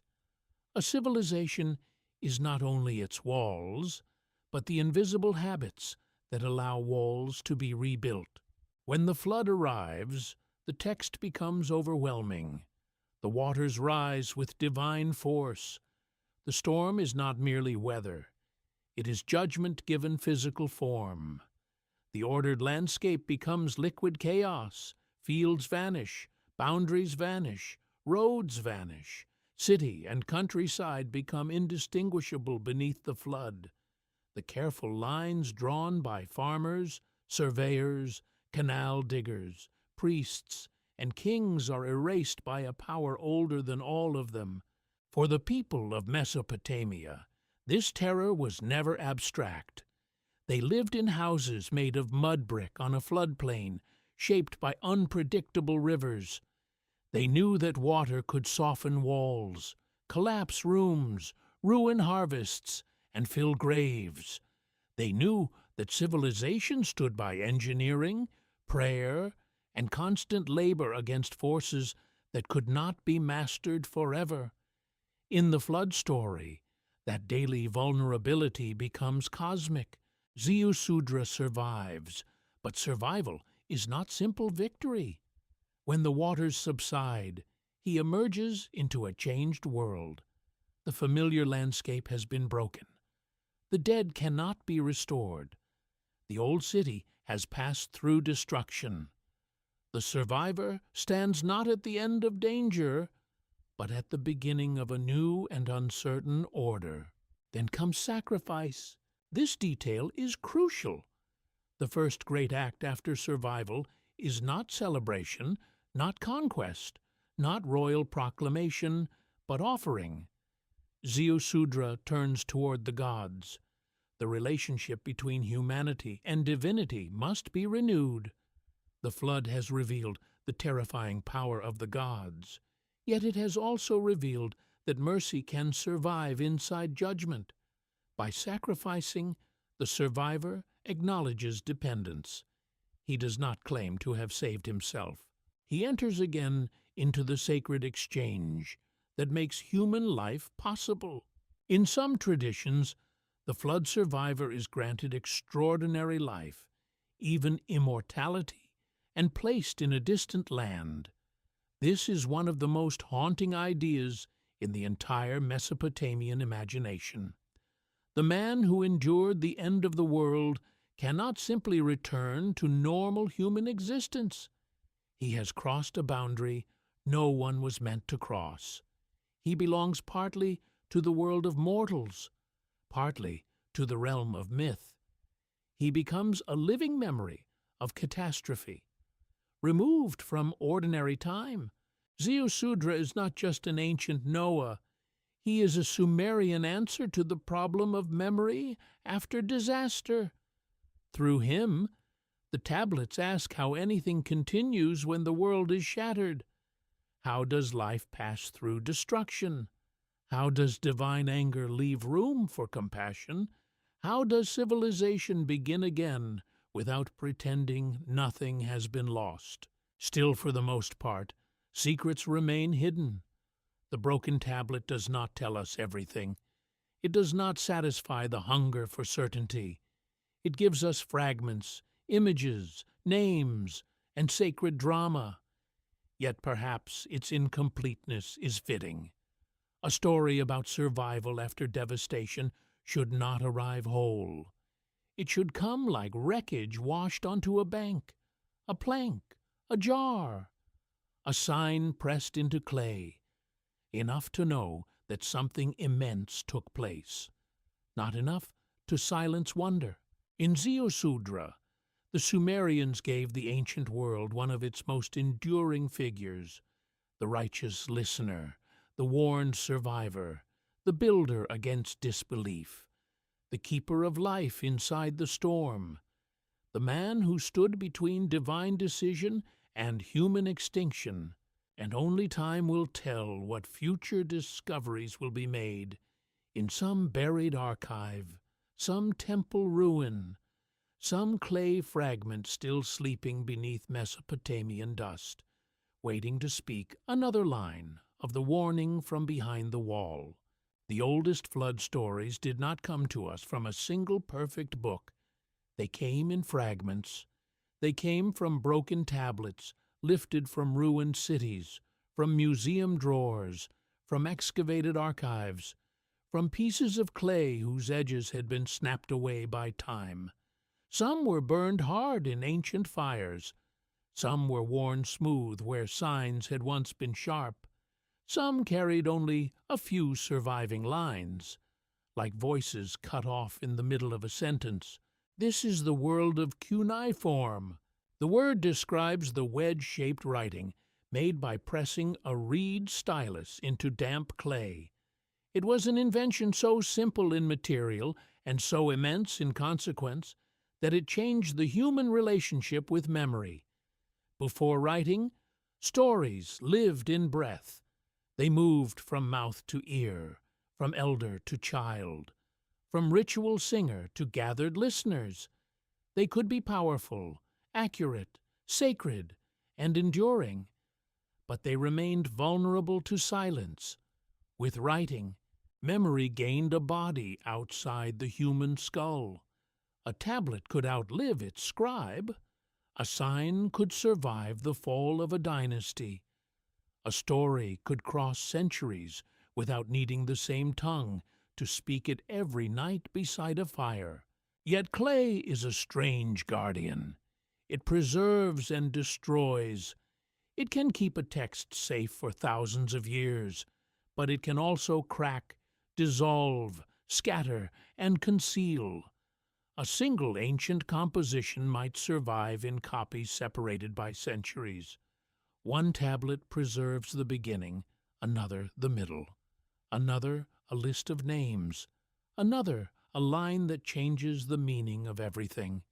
A civilization is not only its walls, but the invisible habits that allow walls to be rebuilt. When the flood arrives, the text becomes overwhelming. The waters rise with divine force. The storm is not merely weather. It is judgment given physical form. The ordered landscape becomes liquid chaos. Fields vanish, boundaries vanish, roads vanish. City and countryside become indistinguishable beneath the flood. The careful lines drawn by farmers, surveyors, canal diggers, priests, and kings are erased by a power older than all of them. For the people of Mesopotamia, this terror was never abstract. They lived in houses made of mud brick on a floodplain, shaped by unpredictable rivers. They knew that water could soften walls, collapse rooms, ruin harvests, and fill graves. They knew that civilization stood by engineering, prayer, and constant labor against forces that could not be mastered forever. In the flood story, that daily vulnerability becomes cosmic. Ziusudra survives, but survival is not simple victory. When the waters subside, he emerges into a changed world. The familiar landscape has been broken. The dead cannot be restored. The old city has passed through destruction. The survivor stands not at the end of danger, but at the beginning of a new and uncertain order. Then comes sacrifice. This detail is crucial. The first great act after survival is not celebration, not conquest, not royal proclamation, but offering. Ziusudra turns toward the gods. The relationship between humanity and divinity must be renewed. The flood has revealed the terrifying power of the gods, yet it has also revealed that mercy can survive inside judgment. By sacrificing, the survivor acknowledges dependence. He does not claim to have saved himself. He enters again into the sacred exchange that makes human life possible. In some traditions, the flood survivor is granted extraordinary life, even immortality, and placed in a distant land. This is one of the most haunting ideas in the entire Mesopotamian imagination. The man who endured the end of the world cannot simply return to normal human existence. He has crossed a boundary no one was meant to cross. He belongs partly to the world of mortals, partly to the realm of myth. He becomes a living memory of catastrophe. Removed from ordinary time, Ziusudra is not just an ancient Noah. He is a Sumerian answer to the problem of memory after disaster. Through him, the tablets ask how anything continues when the world is shattered. How does life pass through destruction? How does divine anger leave room for compassion? How does civilization begin again without pretending nothing has been lost? Still, for the most part, secrets remain hidden. The broken tablet does not tell us everything. It does not satisfy the hunger for certainty. It gives us fragments, images, names, and sacred drama. Yet perhaps its incompleteness is fitting. A story about survival after devastation should not arrive whole. It should come like wreckage washed onto a bank, a plank, a jar, a sign pressed into clay, enough to know that something immense took place, not enough to silence wonder. In Ziusudra, the Sumerians gave the ancient world one of its most enduring figures, the righteous listener, the warned survivor, the builder against disbelief, the keeper of life inside the storm, the man who stood between divine decision and human extinction. And only time will tell what future discoveries will be made in some buried archive, some temple ruin, some clay fragment still sleeping beneath Mesopotamian dust, waiting to speak another line of the warning from behind the wall. The oldest flood stories did not come to us from a single perfect book. They came in fragments. They came from broken tablets, lifted from ruined cities, from museum drawers, from excavated archives, from pieces of clay whose edges had been snapped away by time. Some were burned hard in ancient fires. Some were worn smooth where signs had once been sharp. Some carried only a few surviving lines, like voices cut off in the middle of a sentence. This is the world of cuneiform. The word describes the wedge-shaped writing made by pressing a reed stylus into damp clay. It was an invention so simple in material and so immense in consequence that it changed the human relationship with memory. Before writing, stories lived in breath. They moved from mouth to ear, from elder to child, from ritual singer to gathered listeners. They could be powerful, accurate, sacred, and enduring, but they remained vulnerable to silence. With writing, memory gained a body outside the human skull. A tablet could outlive its scribe. A sign could survive the fall of a dynasty. A story could cross centuries without needing the same tongue to speak it every night beside a fire. Yet clay is a strange guardian. It preserves and destroys. It can keep a text safe for thousands of years, but it can also crack, dissolve, scatter, and conceal. A single ancient composition might survive in copies separated by centuries. One tablet preserves the beginning, another the middle, another a list of names, another a line that changes the meaning of everything.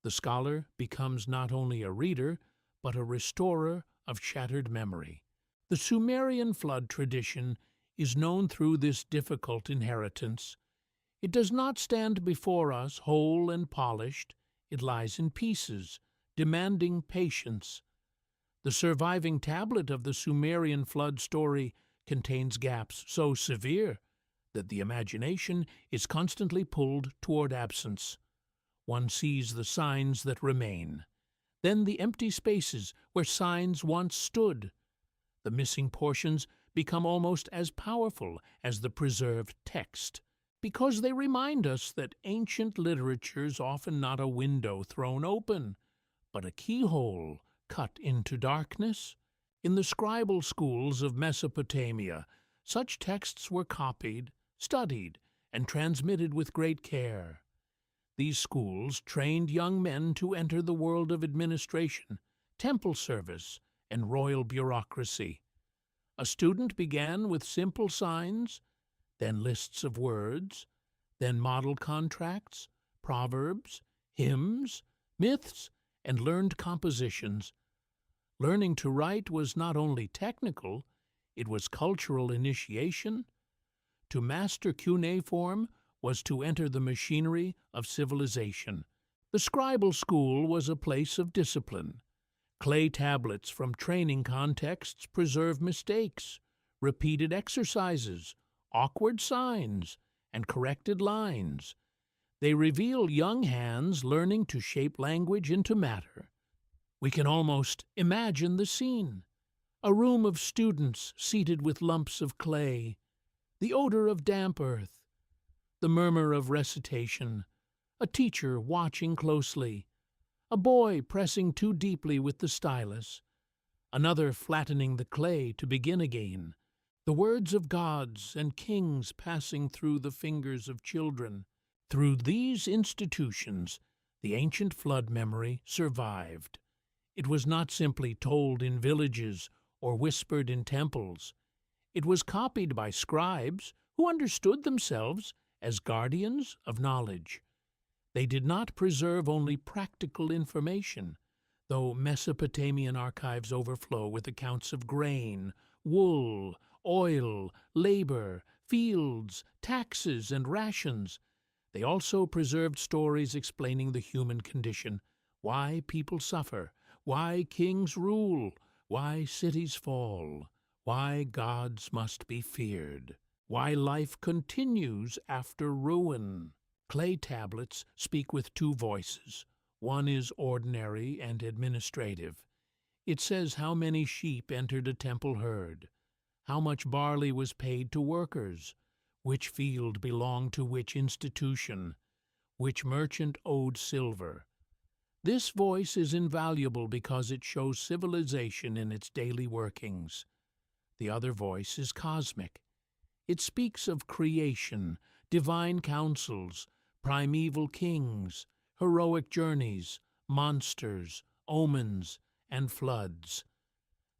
The scholar becomes not only a reader, but a restorer of shattered memory. The Sumerian Flood tradition is known through this difficult inheritance. It does not stand before us whole and polished. It lies in pieces, demanding patience. The surviving tablet of the Sumerian Flood story contains gaps so severe that the imagination is constantly pulled toward absence. One sees the signs that remain, then the empty spaces where signs once stood. The missing portions become almost as powerful as the preserved text, because they remind us that ancient literature's often not a window thrown open, but a keyhole cut into darkness. In the scribal schools of Mesopotamia, such texts were copied, studied, and transmitted with great care. These schools trained young men to enter the world of administration, temple service, and royal bureaucracy. A student began with simple signs, then lists of words, then model contracts, proverbs, hymns, myths, and learned compositions. Learning to write was not only technical, it was cultural initiation. To master cuneiform was to enter the machinery of civilization. The scribal school was a place of discipline. Clay tablets from training contexts preserve mistakes, repeated exercises, awkward signs, and corrected lines. They reveal young hands learning to shape language into matter. We can almost imagine the scene. A room of students seated with lumps of clay, the odor of damp earth, the murmur of recitation, a teacher watching closely, a boy pressing too deeply with the stylus, another flattening the clay to begin again, the words of gods and kings passing through the fingers of children. Through these institutions, the ancient flood memory survived. It was not simply told in villages or whispered in temples. It was copied by scribes who understood themselves as guardians of knowledge. They did not preserve only practical information, though Mesopotamian archives overflow with accounts of grain, wool, oil, labor, fields, taxes, and rations. They also preserved stories explaining the human condition, why people suffer, why kings rule, why cities fall, why gods must be feared, why life continues after ruin. Clay tablets speak with two voices. One is ordinary and administrative. It says how many sheep entered a temple herd, how much barley was paid to workers, which field belonged to which institution, which merchant owed silver. This voice is invaluable because it shows civilization in its daily workings. The other voice is cosmic. It speaks of creation, divine councils, primeval kings, heroic journeys, monsters, omens, and floods.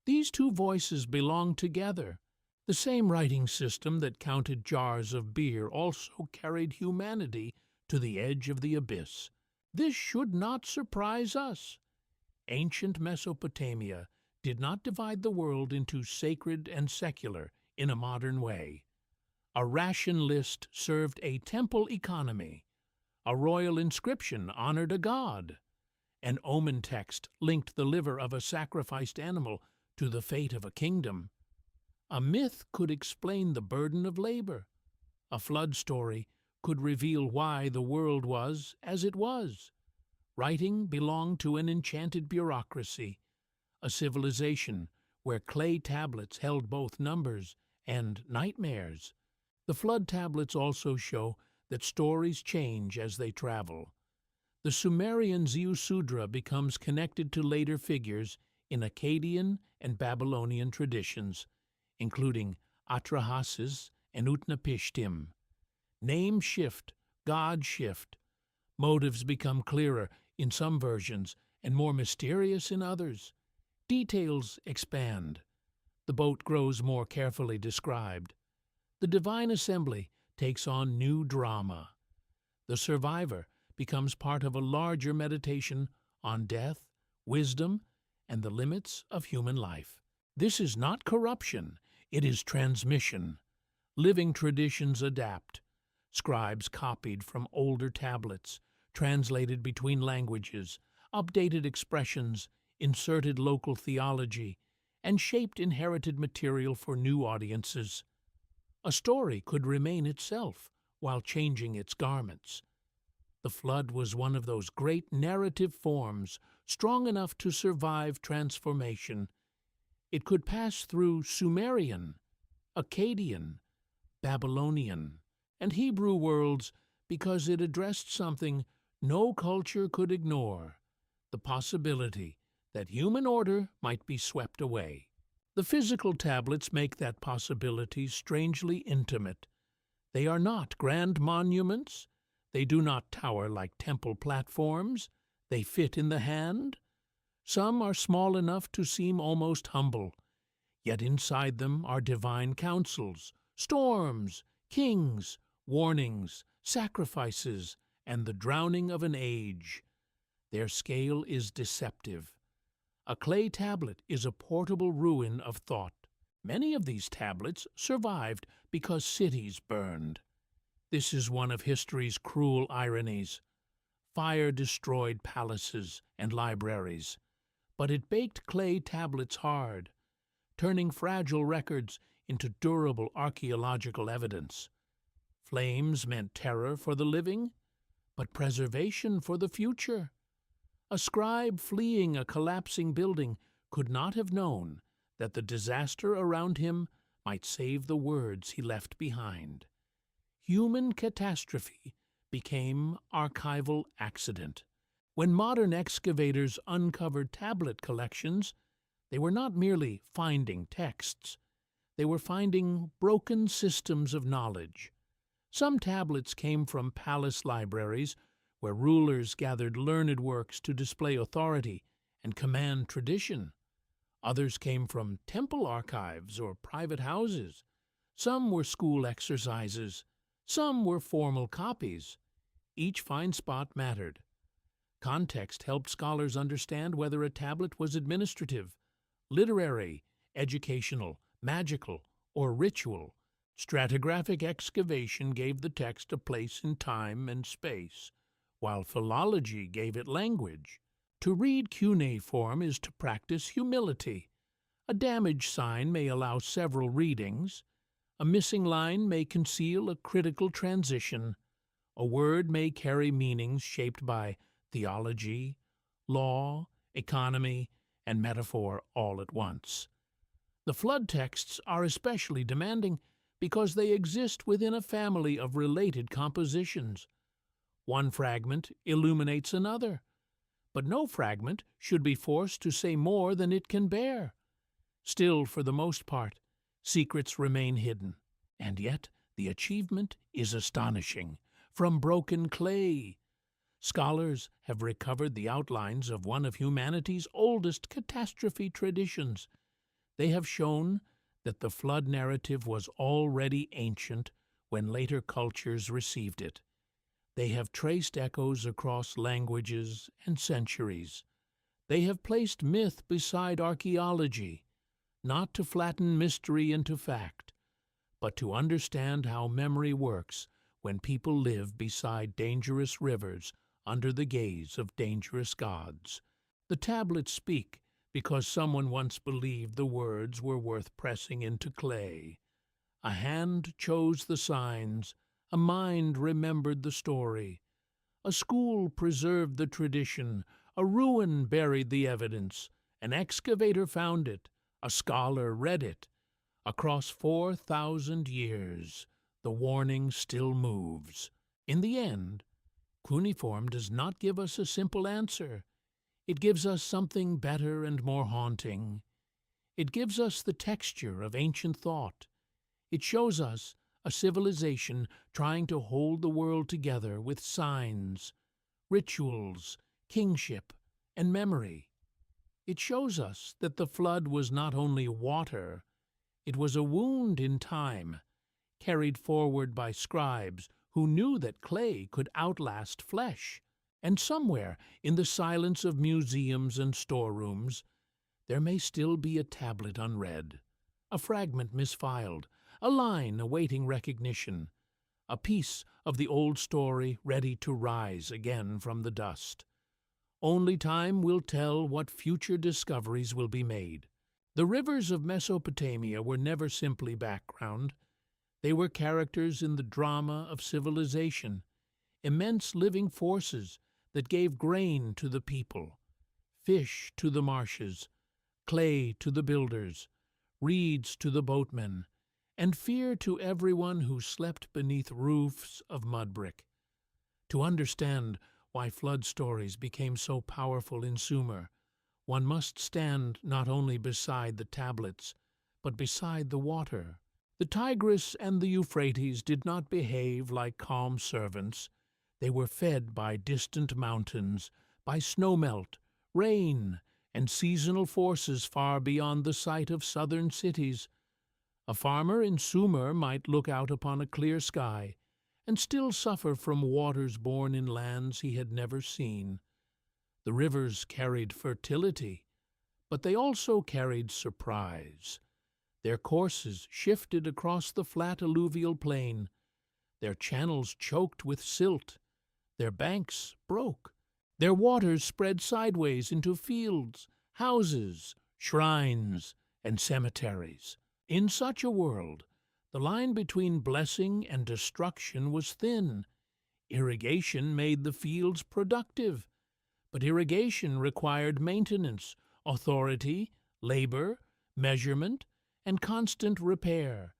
These two voices belong together. The same writing system that counted jars of beer also carried humanity to the edge of the abyss. This should not surprise us. Ancient Mesopotamia did not divide the world into sacred and secular in a modern way. A ration list served a temple economy. A royal inscription honored a god. An omen text linked the liver of a sacrificed animal to the fate of a kingdom. A myth could explain the burden of labor. A flood story could reveal why the world was as it was. Writing belonged to an enchanted bureaucracy, a civilization where clay tablets held both numbers and nightmares. The flood tablets also show that stories change as they travel. The Sumerian Ziusudra becomes connected to later figures in Akkadian and Babylonian traditions, including Atrahasis and Utnapishtim. Names shift, gods shift. Motives become clearer in some versions and more mysterious in others. Details expand. The boat grows more carefully described. The divine assembly takes on new drama. The survivor becomes part of a larger meditation on death, wisdom, and the limits of human life. This is not corruption, it is transmission. Living traditions adapt. Scribes copied from older tablets, translated between languages, updated expressions, inserted local theology, and shaped inherited material for new audiences. A story could remain itself while changing its garments. The flood was one of those great narrative forms strong enough to survive transformation. It could pass through Sumerian, Akkadian, Babylonian, and Hebrew worlds because it addressed something no culture could ignore, the possibility that human order might be swept away. The physical tablets make that possibility strangely intimate. They are not grand monuments. They do not tower like temple platforms. They fit in the hand. Some are small enough to seem almost humble, yet inside them are divine counsels, storms, kings, warnings, sacrifices, and the drowning of an age. Their scale is deceptive. A clay tablet is a portable ruin of thought. Many of these tablets survived because cities burned. This is one of history's cruel ironies. Fire destroyed palaces and libraries, but it baked clay tablets hard, turning fragile records into durable archaeological evidence. Flames meant terror for the living, but preservation for the future. A scribe fleeing a collapsing building could not have known that the disaster around him might save the words he left behind. Human catastrophe became archival accident. When modern excavators uncovered tablet collections, they were not merely finding texts. They were finding broken systems of knowledge. Some tablets came from palace libraries, where rulers gathered learned works to display authority and command tradition. Others came from temple archives or private houses. Some were school exercises. Some were formal copies. Each find spot mattered. Context helped scholars understand whether a tablet was administrative, literary, educational, magical, or ritual. Stratigraphic excavation gave the text a place in time and space, while philology gave it language. To read cuneiform is to practice humility. A damaged sign may allow several readings. A missing line may conceal a critical transition. A word may carry meanings shaped by theology, law, economy, and metaphor all at once. The flood texts are especially demanding because they exist within a family of related compositions. One fragment illuminates another, but no fragment should be forced to say more than it can bear. Still, for the most part, secrets remain hidden, and yet the achievement is astonishing. From broken clay, scholars have recovered the outlines of one of humanity's oldest catastrophe traditions. They have shown that the flood narrative was already ancient when later cultures received it. They have traced echoes across languages and centuries. They have placed myth beside archaeology, not to flatten mystery into fact, but to understand how memory works when people live beside dangerous rivers under the gaze of dangerous gods. The tablets speak because someone once believed the words were worth pressing into clay. A hand chose the signs, a mind remembered the story. A school preserved the tradition, a ruin buried the evidence. An excavator found it, a scholar read it. Across 4,000 years, the warning still moves. In the end, cuneiform does not give us a simple answer. It gives us something better and more haunting. It gives us the texture of ancient thought. It shows us a civilization trying to hold the world together with signs, rituals, kingship, and memory. It shows us that the flood was not only water, it was a wound in time, carried forward by scribes who knew that clay could outlast flesh. And somewhere in the silence of museums and storerooms, there may still be a tablet unread, a fragment misfiled, a line awaiting recognition, a piece of the old story ready to rise again from the dust. Only time will tell what future discoveries will be made. The rivers of Mesopotamia were never simply background. They were characters in the drama of civilization, immense living forces that gave grain to the people, fish to the marshes, clay to the builders, reeds to the boatmen, and fear to everyone who slept beneath roofs of mud brick. To understand why flood stories became so powerful in Sumer, one must stand not only beside the tablets, but beside the water. The Tigris and the Euphrates did not behave like calm servants. They were fed by distant mountains, by snowmelt, rain, and seasonal forces far beyond the sight of southern cities. A farmer in Sumer might look out upon a clear sky and still suffer from waters born in lands he had never seen. The rivers carried fertility, but they also carried surprise. Their courses shifted across the flat alluvial plain, their channels choked with silt, their banks broke, their waters spread sideways into fields, houses, shrines, and cemeteries. In such a world, the line between blessing and destruction was thin. Irrigation made the fields productive, but irrigation required maintenance, authority, labor, measurement, and constant repair.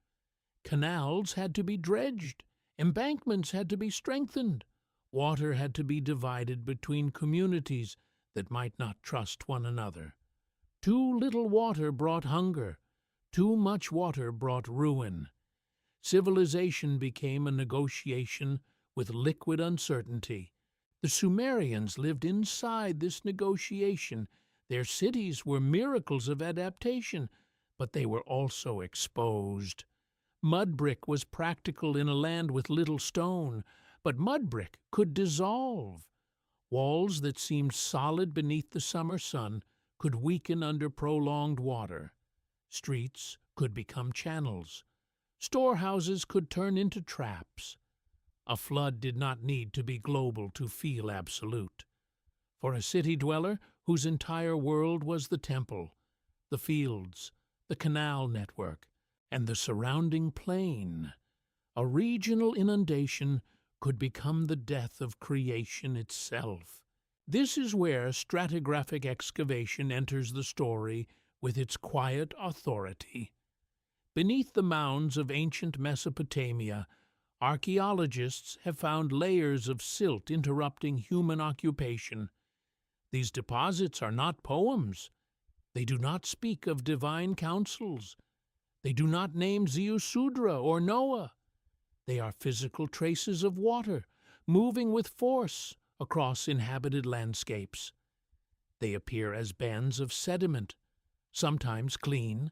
Canals had to be dredged, embankments had to be strengthened, water had to be divided between communities that might not trust one another. Too little water brought hunger, too much water brought ruin. Civilization became a negotiation with liquid uncertainty. The Sumerians lived inside this negotiation. Their cities were miracles of adaptation, but they were also exposed. Mud brick was practical in a land with little stone, but mud brick could dissolve. Walls that seemed solid beneath the summer sun could weaken under prolonged water. Streets could become channels. Storehouses could turn into traps. A flood did not need to be global to feel absolute. For a city dweller whose entire world was the temple, the fields, the canal network, and the surrounding plain, a regional inundation could become the death of creation itself. This is where stratigraphic excavation enters the story with its quiet authority. Beneath the mounds of ancient Mesopotamia, archaeologists have found layers of silt interrupting human occupation. These deposits are not poems. They do not speak of divine councils. They do not name Ziusudra or Noah. They are physical traces of water, moving with force across inhabited landscapes. They appear as bands of sediment, sometimes clean,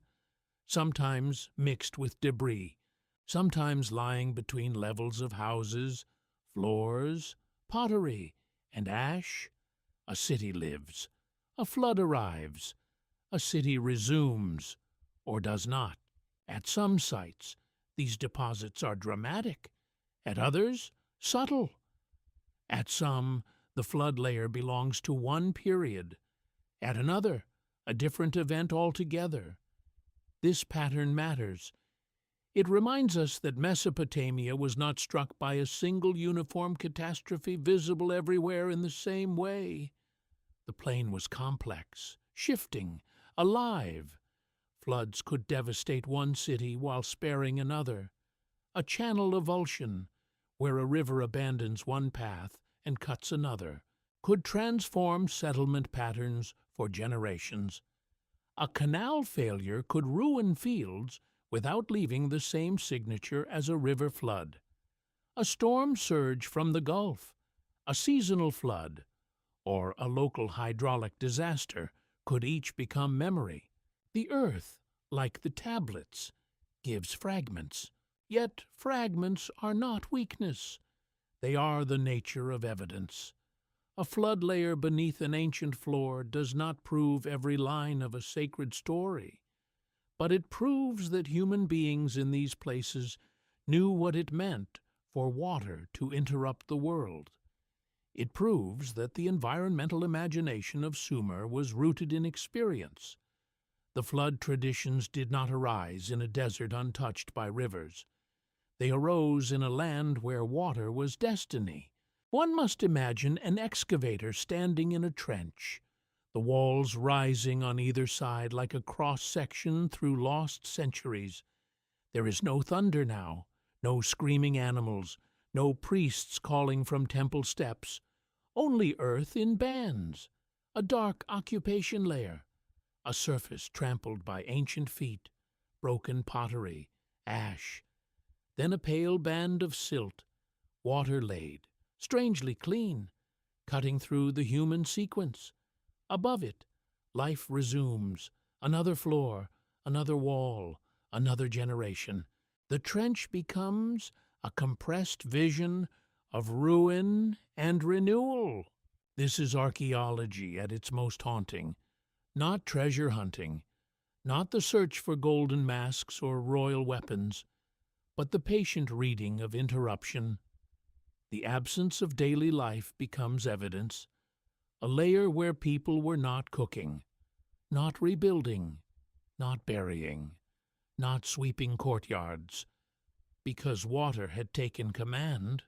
sometimes mixed with debris, sometimes lying between levels of houses, floors, pottery, and ash. A city lives, a flood arrives, a city resumes, or does not. At some sites, these deposits are dramatic, at others, subtle. At some, the flood layer belongs to one period, at another, a different event altogether. This pattern matters. It reminds us that Mesopotamia was not struck by a single uniform catastrophe visible everywhere in the same way. The plain was complex, shifting, alive. Floods could devastate one city while sparing another. A channel avulsion, where a river abandons one path and cuts another, could transform settlement patterns for generations. A canal failure could ruin fields without leaving the same signature as a river flood. A storm surge from the Gulf, a seasonal flood, or a local hydraulic disaster could each become memory. The earth, like the tablets, gives fragments. Yet fragments are not weakness. They are the nature of evidence. A flood layer beneath an ancient floor does not prove every line of a sacred story, but it proves that human beings in these places knew what it meant for water to interrupt the world. It proves that the environmental imagination of Sumer was rooted in experience. The flood traditions did not arise in a desert untouched by rivers. They arose in a land where water was destiny. One must imagine an excavator standing in a trench, the walls rising on either side like a cross-section through lost centuries. There is no thunder now, no screaming animals, no priests calling from temple steps, only earth in bands, a dark occupation layer, a surface trampled by ancient feet, broken pottery, ash, then a pale band of silt, water-laid, strangely clean, cutting through the human sequence. Above it, life resumes, another floor, another wall, another generation. The trench becomes a compressed vision of ruin and renewal. This is archaeology at its most haunting, not treasure hunting, Not the search for golden masks or royal weapons, but the patient reading of interruption. The absence of daily life becomes evidence, a layer where people were not cooking, not rebuilding, not burying, not sweeping courtyards, because water had taken command.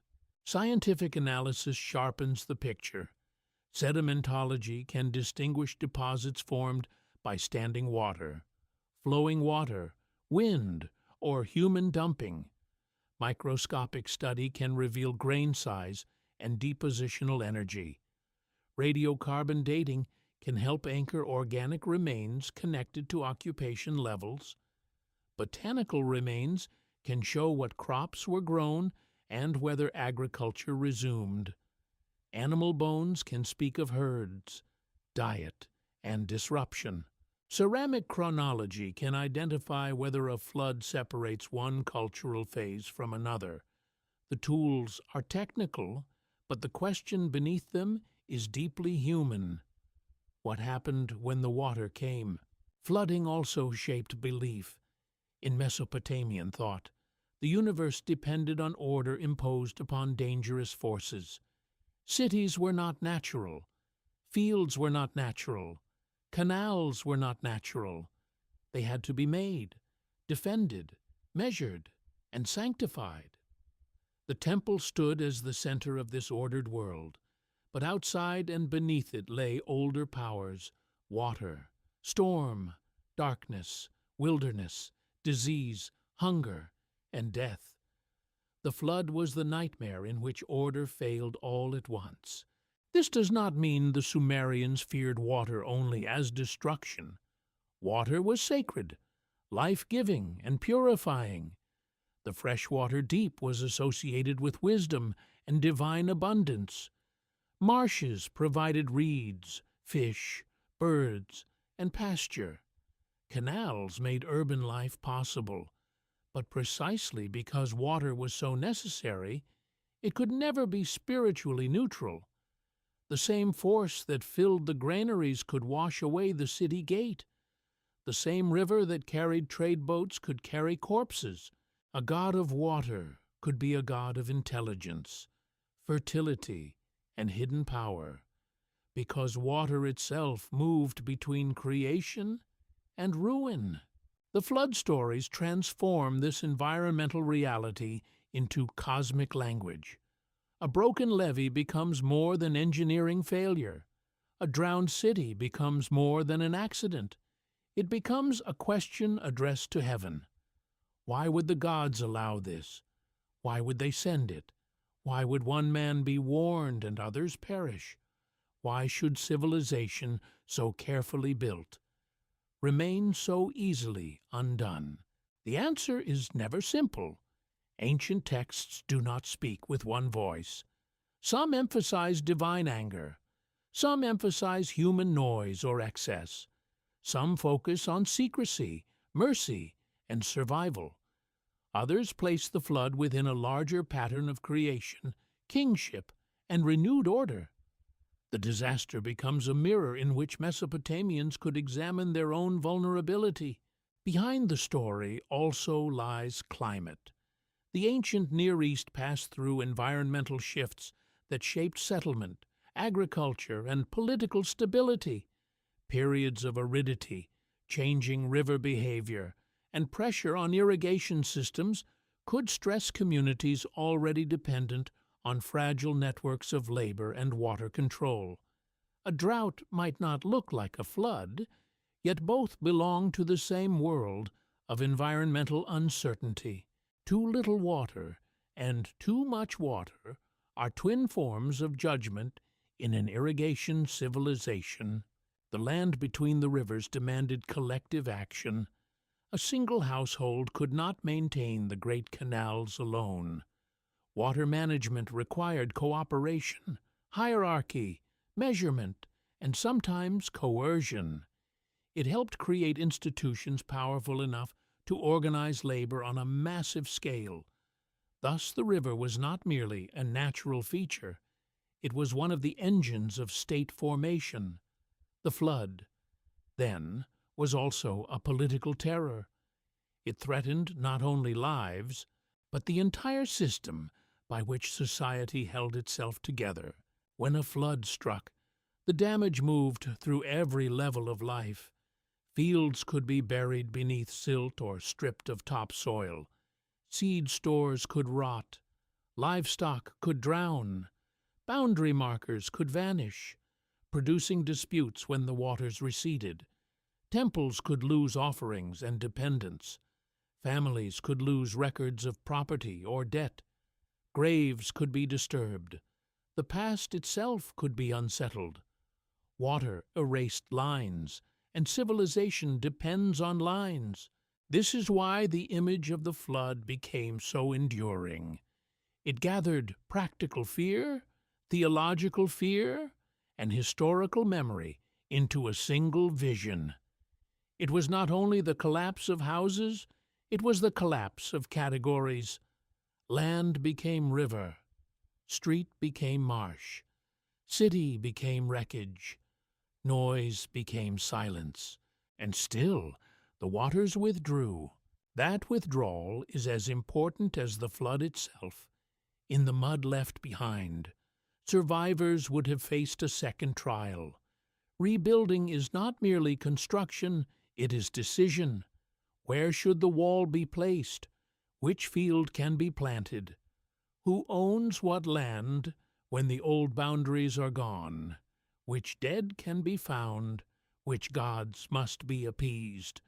Scientific analysis sharpens the picture. Sedimentology can distinguish deposits formed by standing water, flowing water, wind, or human dumping. Microscopic study can reveal grain size and depositional energy. Radiocarbon dating can help anchor organic remains connected to occupation levels. Botanical remains can show what crops were grown and whether agriculture resumed. Animal bones can speak of herds, diet, and disruption. Ceramic chronology can identify whether a flood separates one cultural phase from another. The tools are technical, but the question beneath them is deeply human. What happened when the water came? Flooding also shaped belief. In Mesopotamian thought, the universe depended on order imposed upon dangerous forces. Cities were not natural. Fields were not natural. Canals were not natural. They had to be made, defended, measured, and sanctified. The temple stood as the center of this ordered world, but outside and beneath it lay older powers: water, storm, darkness, wilderness, disease, hunger, and death. The flood was the nightmare in which order failed all at once. This does not mean the Sumerians feared water only as destruction. Water was sacred, life-giving, and purifying. The freshwater deep was associated with wisdom and divine abundance. Marshes provided reeds, fish, birds, and pasture. Canals made urban life possible, but precisely because water was so necessary, it could never be spiritually neutral. The same force that filled the granaries could wash away the city gate. The same river that carried trade boats could carry corpses. A god of water could be a god of intelligence, fertility, and hidden power, because water itself moved between creation and ruin. The flood stories transform this environmental reality into cosmic language. A broken levee becomes more than engineering failure. A drowned city becomes more than an accident. It becomes a question addressed to heaven. Why would the gods allow this? Why would they send it? Why would one man be warned and others perish? Why should civilization, so carefully built, remain so easily undone? The answer is never simple. Ancient texts do not speak with one voice. Some emphasize divine anger. Some emphasize human noise or excess. Some focus on secrecy, mercy, and survival. Others place the flood within a larger pattern of creation, kingship, and renewed order. The disaster becomes a mirror in which Mesopotamians could examine their own vulnerability. Behind the story also lies climate. The ancient Near East passed through environmental shifts that shaped settlement, agriculture, and political stability. Periods of aridity, changing river behavior, and pressure on irrigation systems could stress communities already dependent on fragile networks of labor and water control. A drought might not look like a flood, yet both belong to the same world of environmental uncertainty. Too little water and too much water are twin forms of judgment in an irrigation civilization. The land between the rivers demanded collective action. A single household could not maintain the great canals alone. Water management required cooperation, hierarchy, measurement, and sometimes coercion. It helped create institutions powerful enough to organize labor on a massive scale. Thus, the river was not merely a natural feature. It was one of the engines of state formation. The flood, then, was also a political terror. It threatened not only lives, but the entire system by which society held itself together. When a flood struck, the damage moved through every level of life. Fields could be buried beneath silt or stripped of topsoil. Seed stores could rot. Livestock could drown. Boundary markers could vanish, producing disputes when the waters receded. Temples could lose offerings and dependents. Families could lose records of property or debt. Graves could be disturbed. The past itself could be unsettled. Water erased lines, and civilization depends on lines. This is why the image of the flood became so enduring. It gathered practical fear, theological fear, and historical memory into a single vision. It was not only the collapse of houses, it was the collapse of categories. Land became river, street became marsh, city became wreckage, noise became silence, and still the waters withdrew. That withdrawal is as important as the flood itself. In the mud left behind, survivors would have faced a second trial. Rebuilding is not merely construction, it is decision. Where should the wall be placed? Which field can be planted? Who owns what land when the old boundaries are gone? Which dead can be found? Which gods must be appeased?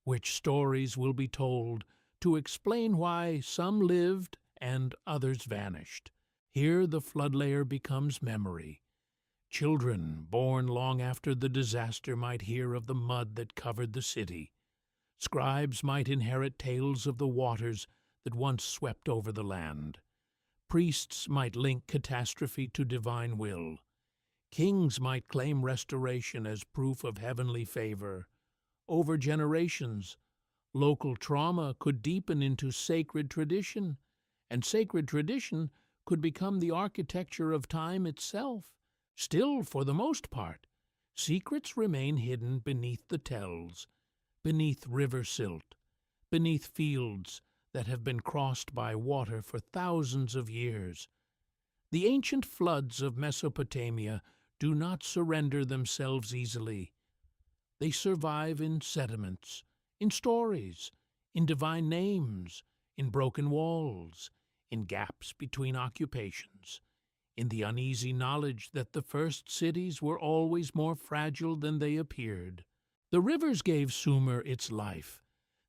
Which stories will be told to explain why some lived and others vanished? Here the flood layer becomes memory. Children born long after the disaster might hear of the mud that covered the city. Scribes might inherit tales of the waters that once swept over the land. Priests might link catastrophe to divine will. Kings might claim restoration as proof of heavenly favor. Over generations, local trauma could deepen into sacred tradition, and sacred tradition could become the architecture of time itself. Still, for the most part, secrets remain hidden beneath the tells, beneath river silt, beneath fields that have been crossed by water for thousands of years. The ancient floods of Mesopotamia do not surrender themselves easily. They survive in sediments, in stories, in divine names, in broken walls, in gaps between occupations, in the uneasy knowledge that the first cities were always more fragile than they appeared. The rivers gave Sumer its life.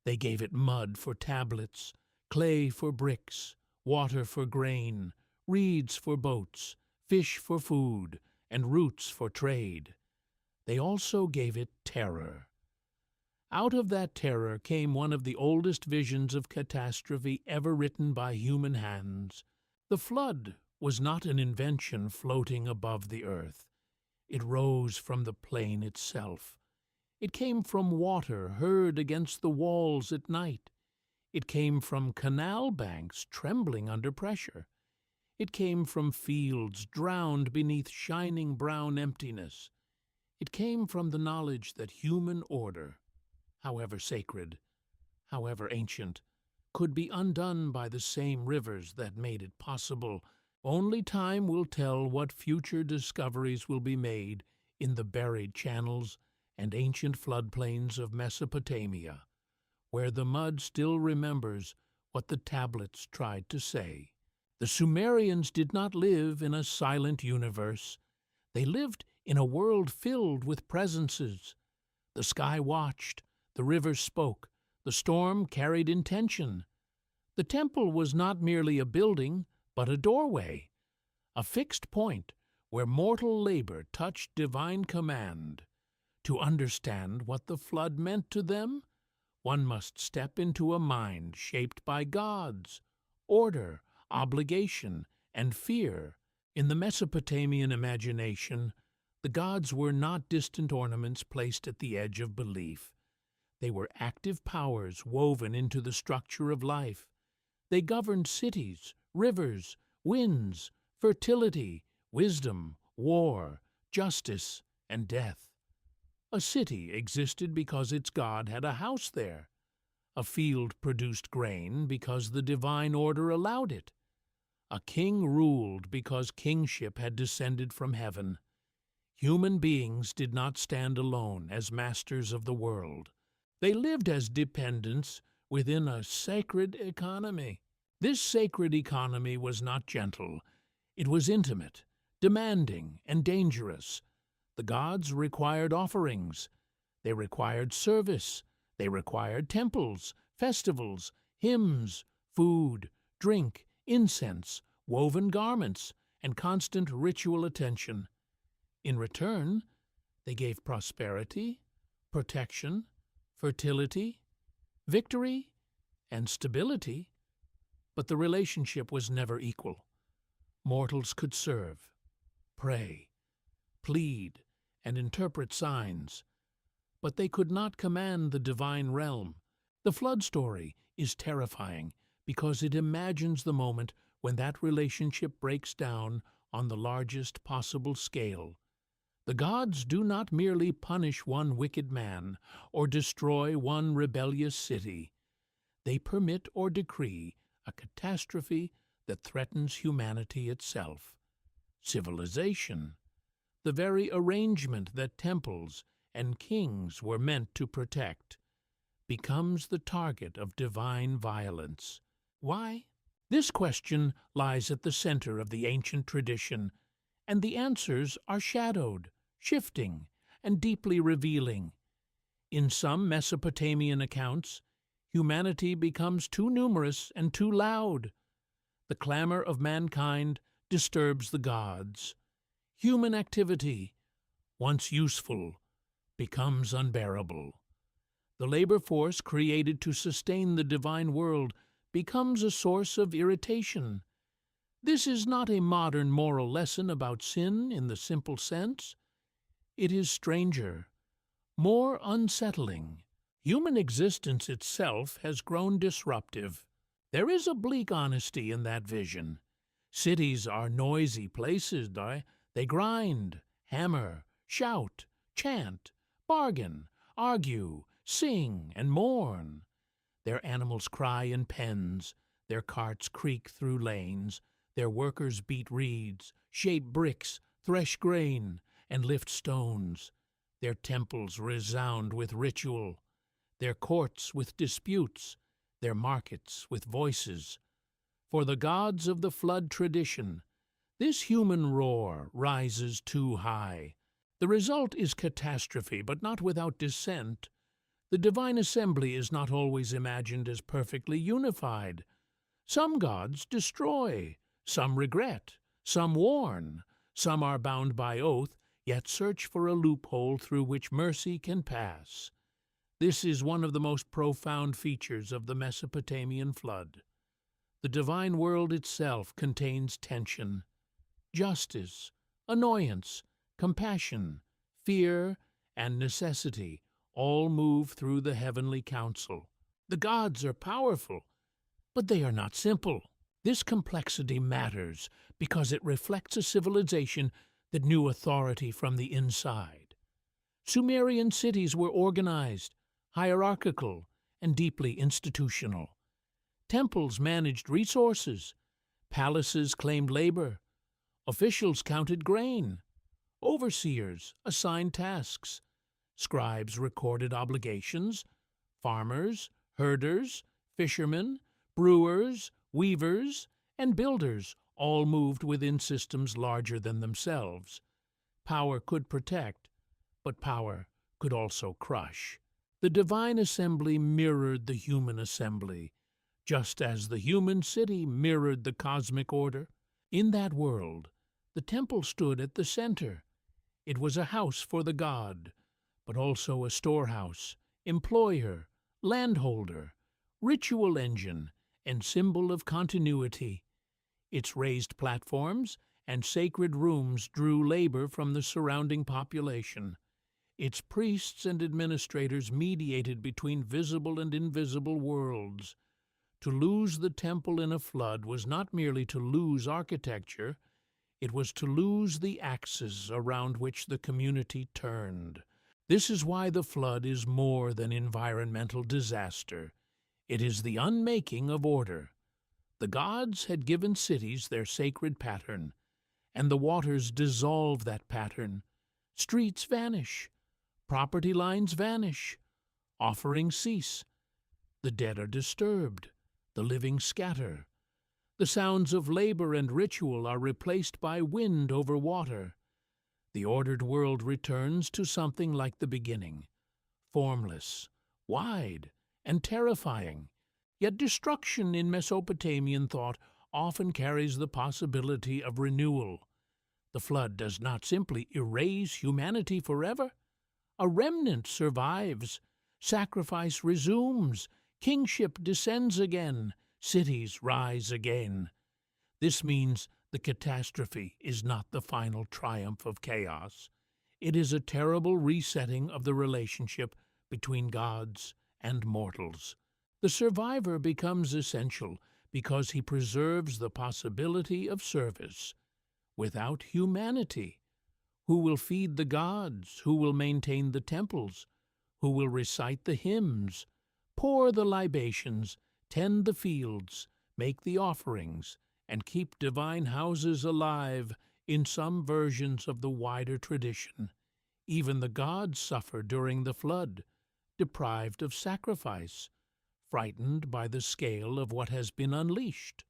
They gave it mud for tablets, clay for bricks, water for grain, reeds for boats, fish for food, and roots for trade. They also gave it terror. Out of that terror came one of the oldest visions of catastrophe ever written by human hands. The flood was not an invention floating above the earth. It rose from the plain itself. It came from water heard against the walls at night. It came from canal banks trembling under pressure. It came from fields drowned beneath shining brown emptiness. It came from the knowledge that human order, however sacred, however ancient, could be undone by the same rivers that made it possible. Only time will tell what future discoveries will be made in the buried channels and ancient floodplains of Mesopotamia, where the mud still remembers what the tablets tried to say. The Sumerians did not live in a silent universe. They lived in a world filled with presences. The sky watched, the river spoke, the storm carried intention. The temple was not merely a building, but a doorway, a fixed point where mortal labor touched divine command. To understand what the flood meant to them, one must step into a mind shaped by gods, order, obligation, and fear. In the Mesopotamian imagination, the gods were not distant ornaments placed at the edge of belief. They were active powers woven into the structure of life. They governed cities, rivers, winds, fertility, wisdom, war, justice, and death. A city existed because its god had a house there. A field produced grain because the divine order allowed it. A king ruled because kingship had descended from heaven. Human beings did not stand alone as masters of the world. They lived as dependents within a sacred economy. This sacred economy was not gentle. It was intimate, demanding, and dangerous. The gods required offerings. They required service. They required temples, festivals, hymns, food, drink, incense, woven garments, and constant ritual attention. In return, they gave prosperity, protection, fertility, victory, and stability. But the relationship was never equal. Mortals could serve, pray, plead, and interpret signs, but they could not command the divine realm. The flood story is terrifying because it imagines the moment when that relationship breaks down on the largest possible scale. The gods do not merely punish one wicked man or destroy one rebellious city. They permit or decree a catastrophe that threatens humanity itself. Civilization, the very arrangement that temples and kings were meant to protect, becomes the target of divine violence. Why? This question lies at the center of the ancient tradition, and the answers are shadowed, shifting, and deeply revealing. In some Mesopotamian accounts, humanity becomes too numerous and too loud. The clamor of mankind disturbs the gods. Human activity, once useful, becomes unbearable. The labor force created to sustain the divine world becomes a source of irritation. This is not a modern moral lesson about sin in the simple sense. It is stranger, more unsettling. Human existence itself has grown disruptive. There is a bleak honesty in that vision. Cities are noisy places. They grind, hammer, shout, chant, bargain, argue, sing, and mourn. Their animals cry in pens, their carts creak through lanes, their workers beat reeds, shape bricks, thresh grain, and lift stones. Their temples resound with ritual, their courts with disputes, their markets with voices. For the gods of the flood tradition, this human roar rises too high. The result is catastrophe, but not without dissent. The divine assembly is not always imagined as perfectly unified. Some gods destroy, some regret, some warn, some are bound by oath, yet search for a loophole through which mercy can pass. This is one of the most profound features of the Mesopotamian flood. The divine world itself contains tension, justice, annoyance, compassion, fear, and necessity all move through the heavenly council. The gods are powerful, but they are not simple. This complexity matters because it reflects a civilization that knew authority from the inside. Sumerian cities were organized, hierarchical, and deeply institutional. Temples managed resources, palaces claimed labor, officials counted grain, overseers assigned tasks, scribes recorded obligations, farmers, herders, fishermen, brewers, weavers, and builders all moved within systems larger than themselves. Power could protect, but power could also crush. The divine assembly mirrored the human assembly, just as the human city mirrored the cosmic order. In that world, the temple stood at the center. It was a house for the god, but also a storehouse, employer, landholder, ritual engine, and symbol of continuity. Its raised platforms and sacred rooms drew labor from the surrounding population. Its priests and administrators mediated between visible and invisible worlds. To lose the temple in a flood was not merely to lose architecture, it was to lose the axis around which the community turned. This is why the flood is more than environmental disaster. It is the unmaking of order. The gods had given cities their sacred pattern, and the waters dissolve that pattern. Streets vanish, property lines vanish, offerings cease. The dead are disturbed, the living scatter. The sounds of labor and ritual are replaced by wind over water. The ordered world returns to something like the beginning, formless, wide, and terrifying. Yet destruction in Mesopotamian thought often carries the possibility of renewal. The flood does not simply erase humanity forever. A remnant survives, sacrifice resumes, kingship descends again, cities rise again. This means the catastrophe is not the final triumph of chaos. It is a terrible resetting of the relationship between gods and mortals. The survivor becomes essential because he preserves the possibility of service. Without humanity, who will feed the gods? Who will maintain the temples? Who will recite the hymns, pour the libations, tend the fields, make the offerings, and keep divine houses alive in some versions of the wider tradition? Even the gods suffer during the flood, deprived of sacrifice, frightened by the scale of what has been unleashed.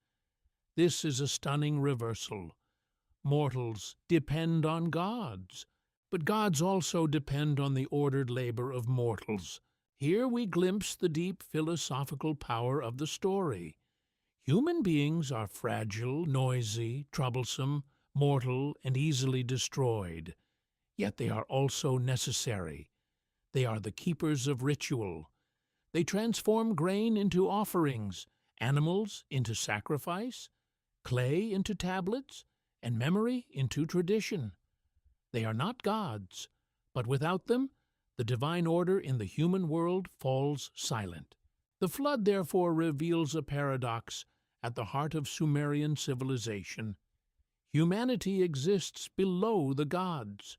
This is a stunning reversal. Mortals depend on gods, but gods also depend on the ordered labor of mortals. Here we glimpse the deep philosophical power of the story. Human beings are fragile, noisy, troublesome, mortal, and easily destroyed. Yet they are also necessary. They are the keepers of ritual. They transform grain into offerings, animals into sacrifice, clay into tablets, and memory into tradition. They are not gods, but without them, the divine order in the human world falls silent. The flood therefore reveals a paradox at the heart of Sumerian civilization. Humanity exists below the gods,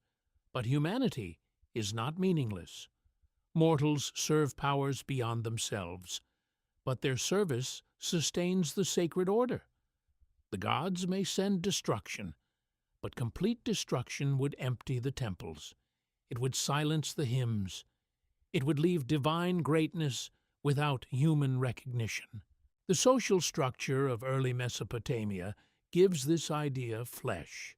but humanity is not meaningless. Mortals serve powers beyond themselves, but their service sustains the sacred order. The gods may send destruction, but complete destruction would empty the temples. It would silence the hymns. It would leave divine greatness without human recognition. The social structure of early Mesopotamia gives this idea flesh.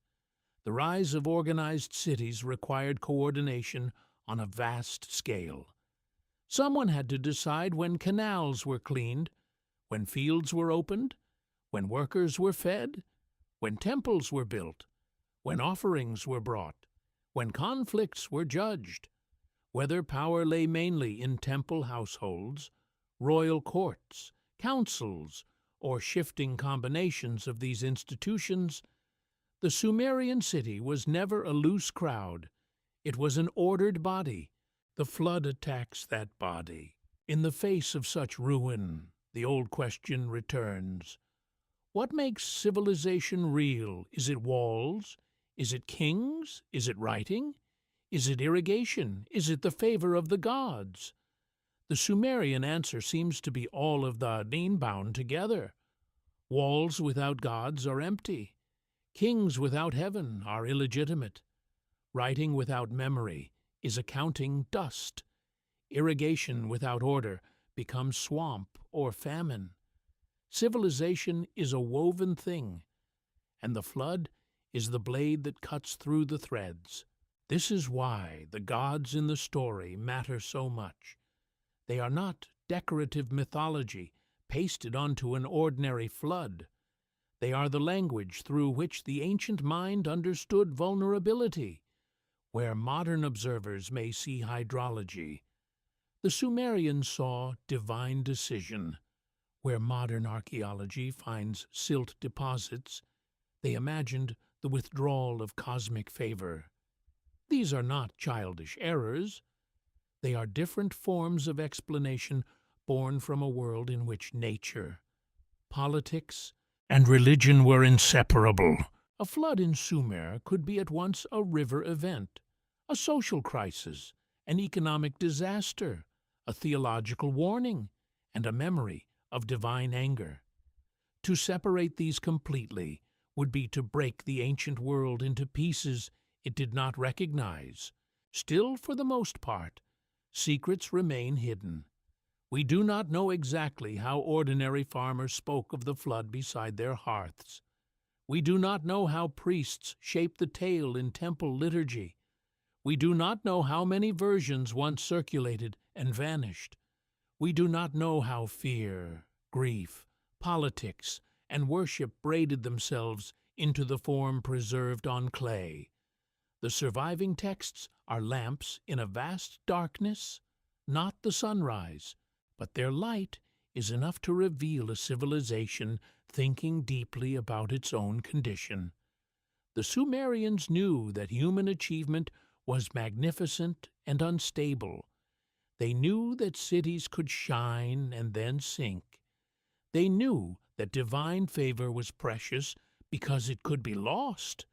The rise of organized cities required coordination on a vast scale. Someone had to decide when canals were cleaned, when fields were opened, when workers were fed, when temples were built, when offerings were brought, when conflicts were judged. Whether power lay mainly in temple households, royal courts, councils, or shifting combinations of these institutions, the Sumerian city was never a loose crowd. It was an ordered body. The flood attacks that body. In the face of such ruin, the old question returns. What makes civilization real? Is it walls? Is it kings? Is it writing? Is it irrigation? Is it the favor of the gods? The Sumerian answer seems to be all of the bound together. Walls without gods are empty. Kings without heaven are illegitimate. Writing without memory is accounting dust. Irrigation without order becomes swamp or famine. Civilization is a woven thing, and the flood is the blade that cuts through the threads. This is why the gods in the story matter so much. They are not decorative mythology pasted onto an ordinary flood. They are the language through which the ancient mind understood vulnerability, where modern observers may see hydrology. The Sumerians saw divine decision. Where modern archaeology finds silt deposits, they imagined the withdrawal of cosmic favor. These are not childish errors. They are different forms of explanation born from a world in which nature, politics, and religion were inseparable. A flood in Sumer could be at once a river event, a social crisis, an economic disaster, a theological warning, and a memory of divine anger. To separate these completely would be to break the ancient world into pieces it did not recognize. Still, for the most part, secrets remain hidden. We do not know exactly how ordinary farmers spoke of the flood beside their hearths. We do not know how priests shaped the tale in temple liturgy. We do not know how many versions once circulated and vanished. We do not know how fear, grief, politics, and worship braided themselves into the form preserved on clay. The surviving texts are lamps in a vast darkness, not the sunrise, but their light is enough to reveal a civilization thinking deeply about its own condition. The Sumerians knew that human achievement was magnificent and unstable. They knew that cities could shine and then sink. They knew that divine favor was precious because it could be lost.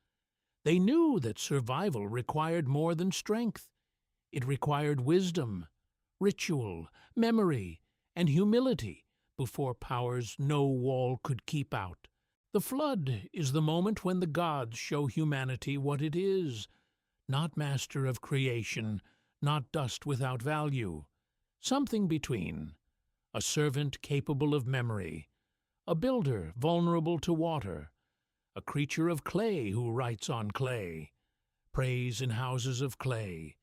They knew that survival required more than strength. It required wisdom, ritual, memory, and humility before powers no wall could keep out. The flood is the moment when the gods show humanity what it is, not master of creation, not dust without value, something between, a servant capable of memory, a builder vulnerable to water, a creature of clay who writes on clay, prays in houses of clay,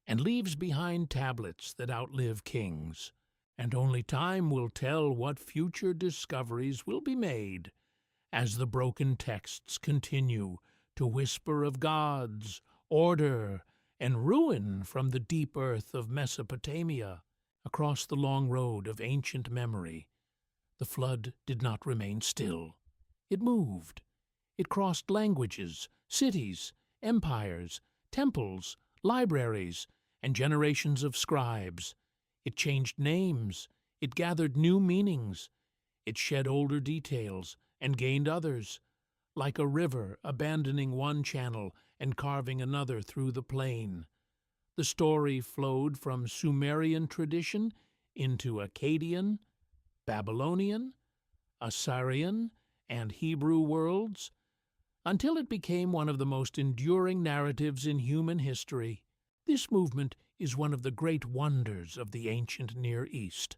and leaves behind tablets that outlive kings. And only time will tell what future discoveries will be made as the broken texts continue to whisper of gods, order, and ruin from the deep earth of Mesopotamia. Across the long road of ancient memory, the flood did not remain still. It moved. It crossed languages, cities, empires, temples, libraries, and generations of scribes. It changed names. It gathered new meanings. It shed older details and gained others, like a river abandoning one channel and carving another through the plain. The story flowed from Sumerian tradition into Akkadian, Babylonian, Assyrian, and Hebrew worlds, until it became one of the most enduring narratives in human history. This movement is one of the great wonders of the ancient Near East.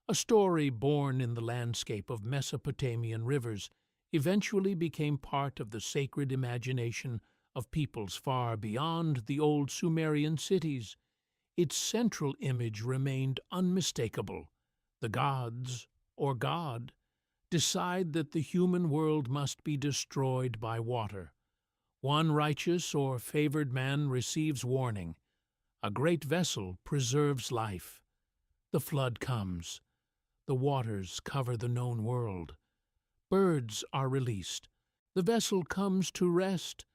A story born in the landscape of Mesopotamian rivers eventually became part of the sacred imagination of peoples far beyond the old Sumerian cities. Its central image remained unmistakable. The gods, or God, decide that the human world must be destroyed by water. One righteous or favored man receives warning. A great vessel preserves life. The flood comes. The waters cover the known world. Birds are released. The vessel comes to rest.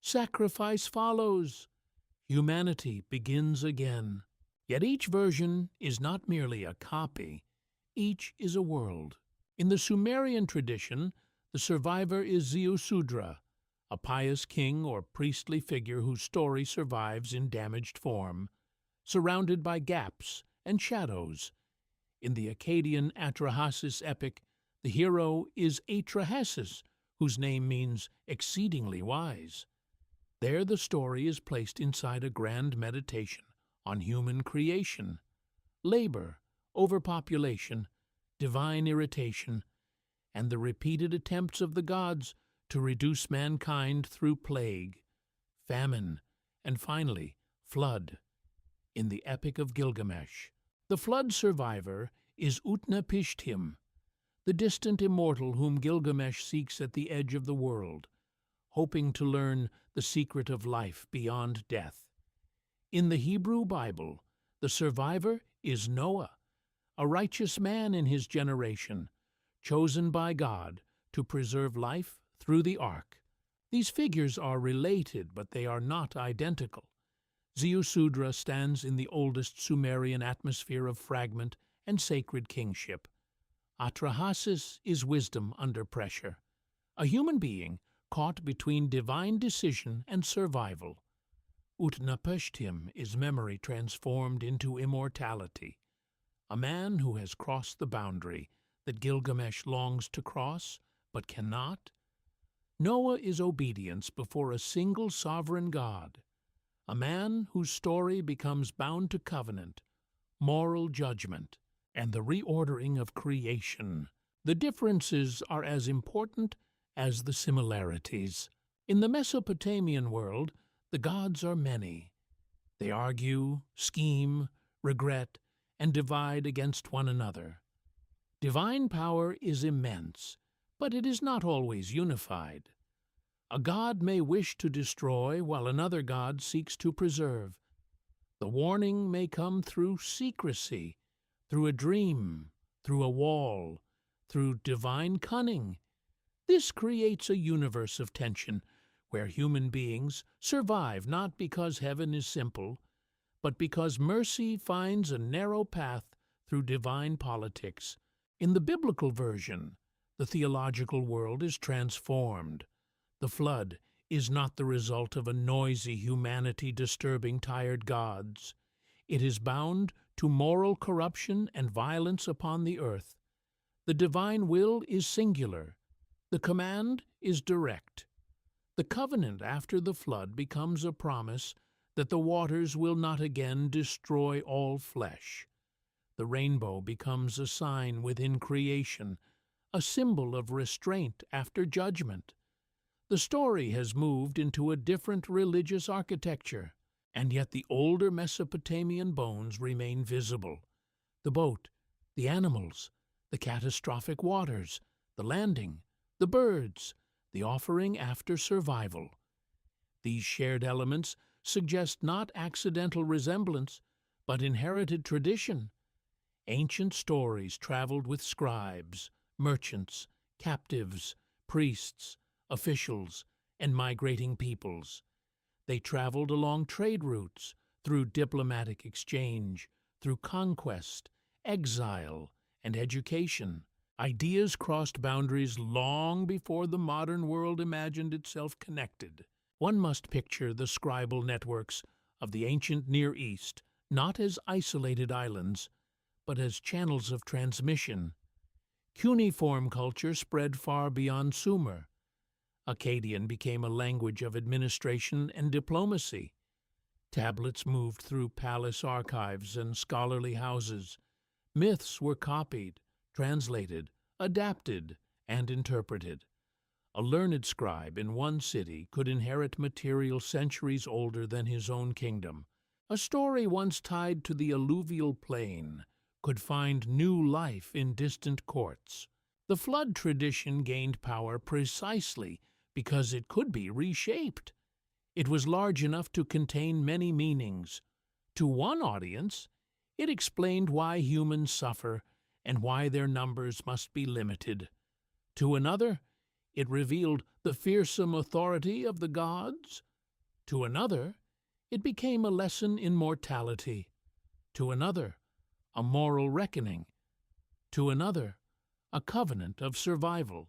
Sacrifice follows. Humanity begins again. Yet each version is not merely a copy. Each is a world. In the Sumerian tradition, the survivor is Ziusudra, a pious king or priestly figure whose story survives in damaged form, surrounded by gaps and shadows. In the Akkadian Atrahasis epic, the hero is Atrahasis, whose name means exceedingly wise. There the story is placed inside a grand meditation on human creation, labor, overpopulation, divine irritation, and the repeated attempts of the gods to reduce mankind through plague, famine, and finally, flood. In the Epic of Gilgamesh, the flood survivor is Utnapishtim, the distant immortal whom Gilgamesh seeks at the edge of the world, hoping to learn the secret of life beyond death. In the Hebrew Bible, the survivor is Noah, a righteous man in his generation, chosen by God to preserve life through the ark. These figures are related, but they are not identical. Ziusudra stands in the oldest Sumerian atmosphere of fragment and sacred kingship. Atrahasis is wisdom under pressure, a human being caught between divine decision and survival. Utnapishtim is memory transformed into immortality. A man who has crossed the boundary that Gilgamesh longs to cross, but cannot. Noah is obedience before a single sovereign God. A man whose story becomes bound to covenant, moral judgment, and the reordering of creation. The differences are as important as the similarities. In the Mesopotamian world, the gods are many. They argue, scheme, regret, and divide against one another. Divine power is immense, but it is not always unified. A god may wish to destroy while another god seeks to preserve. The warning may come through secrecy, through a dream, through a wall, through divine cunning. This creates a universe of tension where human beings survive not because heaven is simple, but because mercy finds a narrow path through divine politics. In the biblical version, the theological world is transformed. The flood is not the result of a noisy humanity disturbing tired gods. It is bound to moral corruption and violence upon the earth. The divine will is singular. The command is direct. The covenant after the flood becomes a promise that the waters will not again destroy all flesh. The rainbow becomes a sign within creation, a symbol of restraint after judgment. The story has moved into a different religious architecture, and yet the older Mesopotamian bones remain visible. The boat, the animals, the catastrophic waters, the landing, the birds, the offering after survival. These shared elements suggest not accidental resemblance, but inherited tradition. Ancient stories traveled with scribes, merchants, captives, priests, officials, and migrating peoples. They traveled along trade routes, through diplomatic exchange, through conquest, exile, and education. Ideas crossed boundaries long before the modern world imagined itself connected. One must picture the scribal networks of the ancient Near East not as isolated islands, but as channels of transmission. Cuneiform culture spread far beyond Sumer. Akkadian became a language of administration and diplomacy. Tablets moved through palace archives and scholarly houses. Myths were copied, translated, adapted, and interpreted. A learned scribe in one city could inherit material centuries older than his own kingdom. A story once tied to the alluvial plain could find new life in distant courts. The flood tradition gained power precisely because it could be reshaped. It was large enough to contain many meanings. To one audience, it explained why humans suffer and why their numbers must be limited. To another, it revealed the fearsome authority of the gods. To another, it became a lesson in mortality. To another, a moral reckoning. To another, a covenant of survival.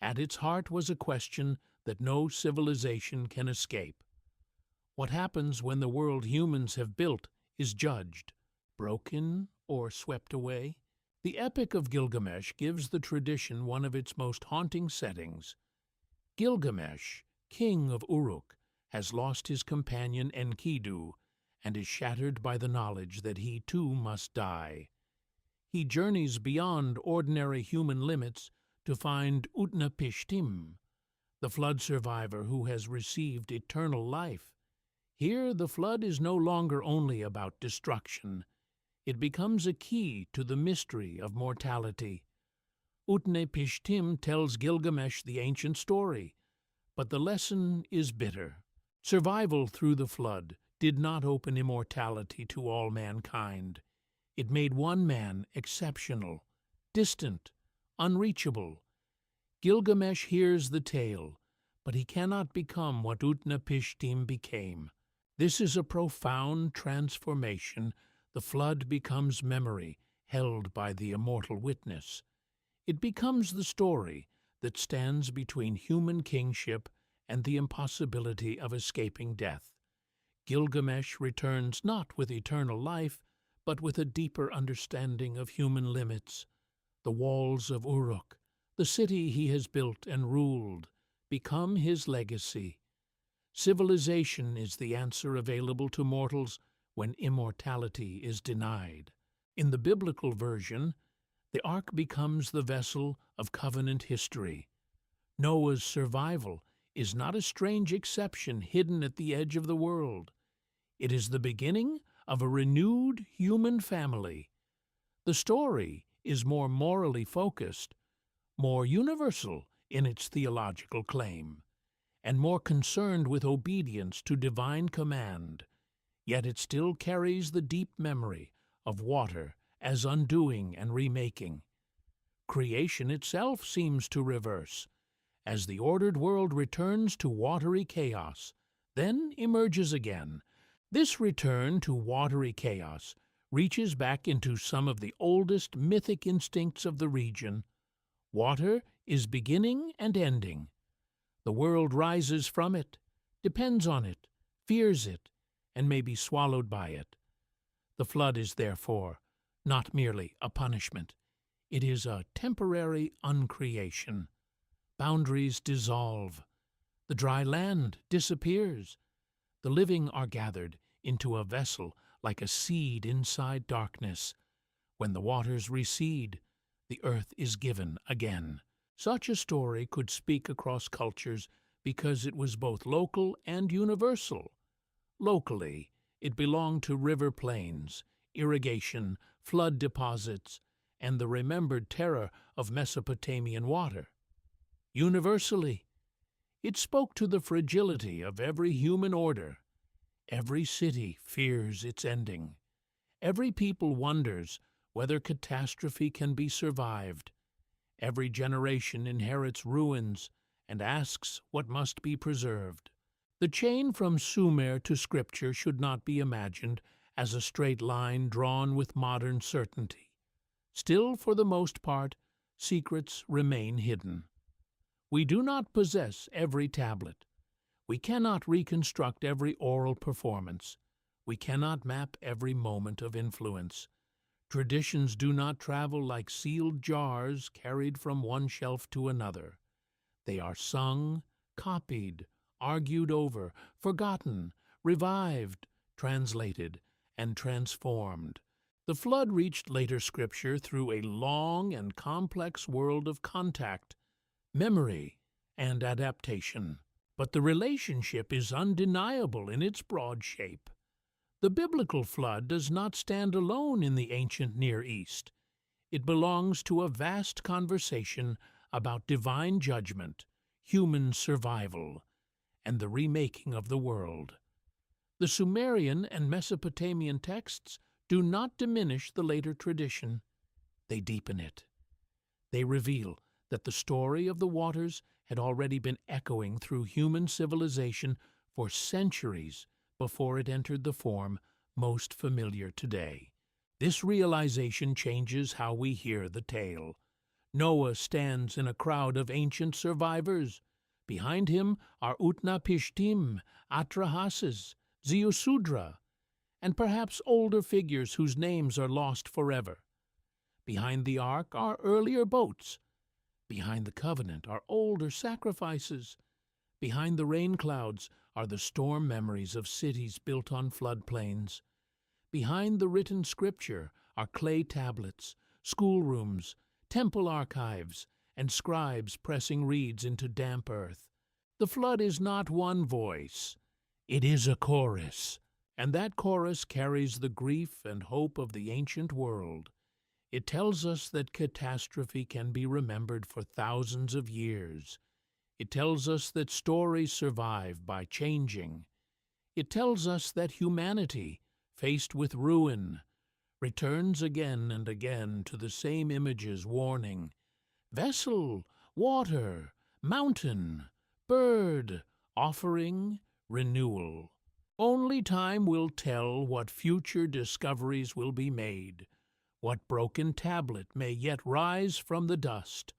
At its heart was a question that no civilization can escape. What happens when the world humans have built is judged, broken, or swept away? The Epic of Gilgamesh gives the tradition one of its most haunting settings. Gilgamesh, king of Uruk, has lost his companion Enkidu and is shattered by the knowledge that he too must die. He journeys beyond ordinary human limits to find Utnapishtim, the flood survivor who has received eternal life. Here the flood is no longer only about destruction. It becomes a key to the mystery of mortality. Utnapishtim tells Gilgamesh the ancient story, but the lesson is bitter. Survival through the flood did not open immortality to all mankind. It made one man exceptional, distant, unreachable. Gilgamesh hears the tale, but he cannot become what Utnapishtim became. This is a profound transformation. The flood becomes memory, held by the immortal witness. It becomes the story that stands between human kingship and the impossibility of escaping death. Gilgamesh returns not with eternal life, but with a deeper understanding of human limits. The walls of Uruk, the city he has built and ruled, become his legacy. Civilization is the answer available to mortals when immortality is denied. In the biblical version, the ark becomes the vessel of covenant history. Noah's survival is not a strange exception hidden at the edge of the world. It is the beginning of a renewed human family. The story is more morally focused, more universal in its theological claim, and more concerned with obedience to divine command, yet it still carries the deep memory of water as undoing and remaking. Creation itself seems to reverse, as the ordered world returns to watery chaos, then emerges again. This return to watery chaos reaches back into some of the oldest mythic instincts of the region. Water is beginning and ending. The world rises from it, depends on it, fears it, and may be swallowed by it. The flood is therefore not merely a punishment. It is a temporary uncreation. Boundaries dissolve. The dry land disappears. The living are gathered into a vessel like a seed inside darkness. When the waters recede, the earth is given again. Such a story could speak across cultures because it was both local and universal. Locally, it belonged to river plains, irrigation, flood deposits, and the remembered terror of Mesopotamian water. Universally, it spoke to the fragility of every human order. Every city fears its ending. Every people wonders whether catastrophe can be survived. Every generation inherits ruins and asks what must be preserved. The chain from Sumer to Scripture should not be imagined as a straight line drawn with modern certainty. Still, for the most part, secrets remain hidden. We do not possess every tablet. We cannot reconstruct every oral performance. We cannot map every moment of influence. Traditions do not travel like sealed jars carried from one shelf to another. They are sung, copied, argued over, forgotten, revived, translated, and transformed. The flood reached later Scripture through a long and complex world of contact, memory, and adaptation. But the relationship is undeniable in its broad shape. The biblical flood does not stand alone in the ancient Near East. It belongs to a vast conversation about divine judgment, human survival, and the remaking of the world. The Sumerian and Mesopotamian texts do not diminish the later tradition. They deepen it. They reveal that the story of the waters had already been echoing through human civilization for centuries before it entered the form most familiar today. This realization changes how we hear the tale. Noah stands in a crowd of ancient survivors. Behind him are Utnapishtim, Atrahasis, Ziusudra, and perhaps older figures whose names are lost forever. Behind the ark are earlier boats. Behind the covenant are older sacrifices. Behind the rain clouds are the storm memories of cities built on floodplains. Behind the written scripture are clay tablets, schoolrooms, temple archives, and scribes pressing reeds into damp earth. The flood is not one voice. It is a chorus, and that chorus carries the grief and hope of the ancient world. It tells us that catastrophe can be remembered for thousands of years. It tells us that stories survive by changing. It tells us that humanity, faced with ruin, returns again and again to the same images warning: vessel, water, mountain, bird, offering, renewal. Only time will tell what future discoveries will be made, what broken tablet may yet rise from the dust,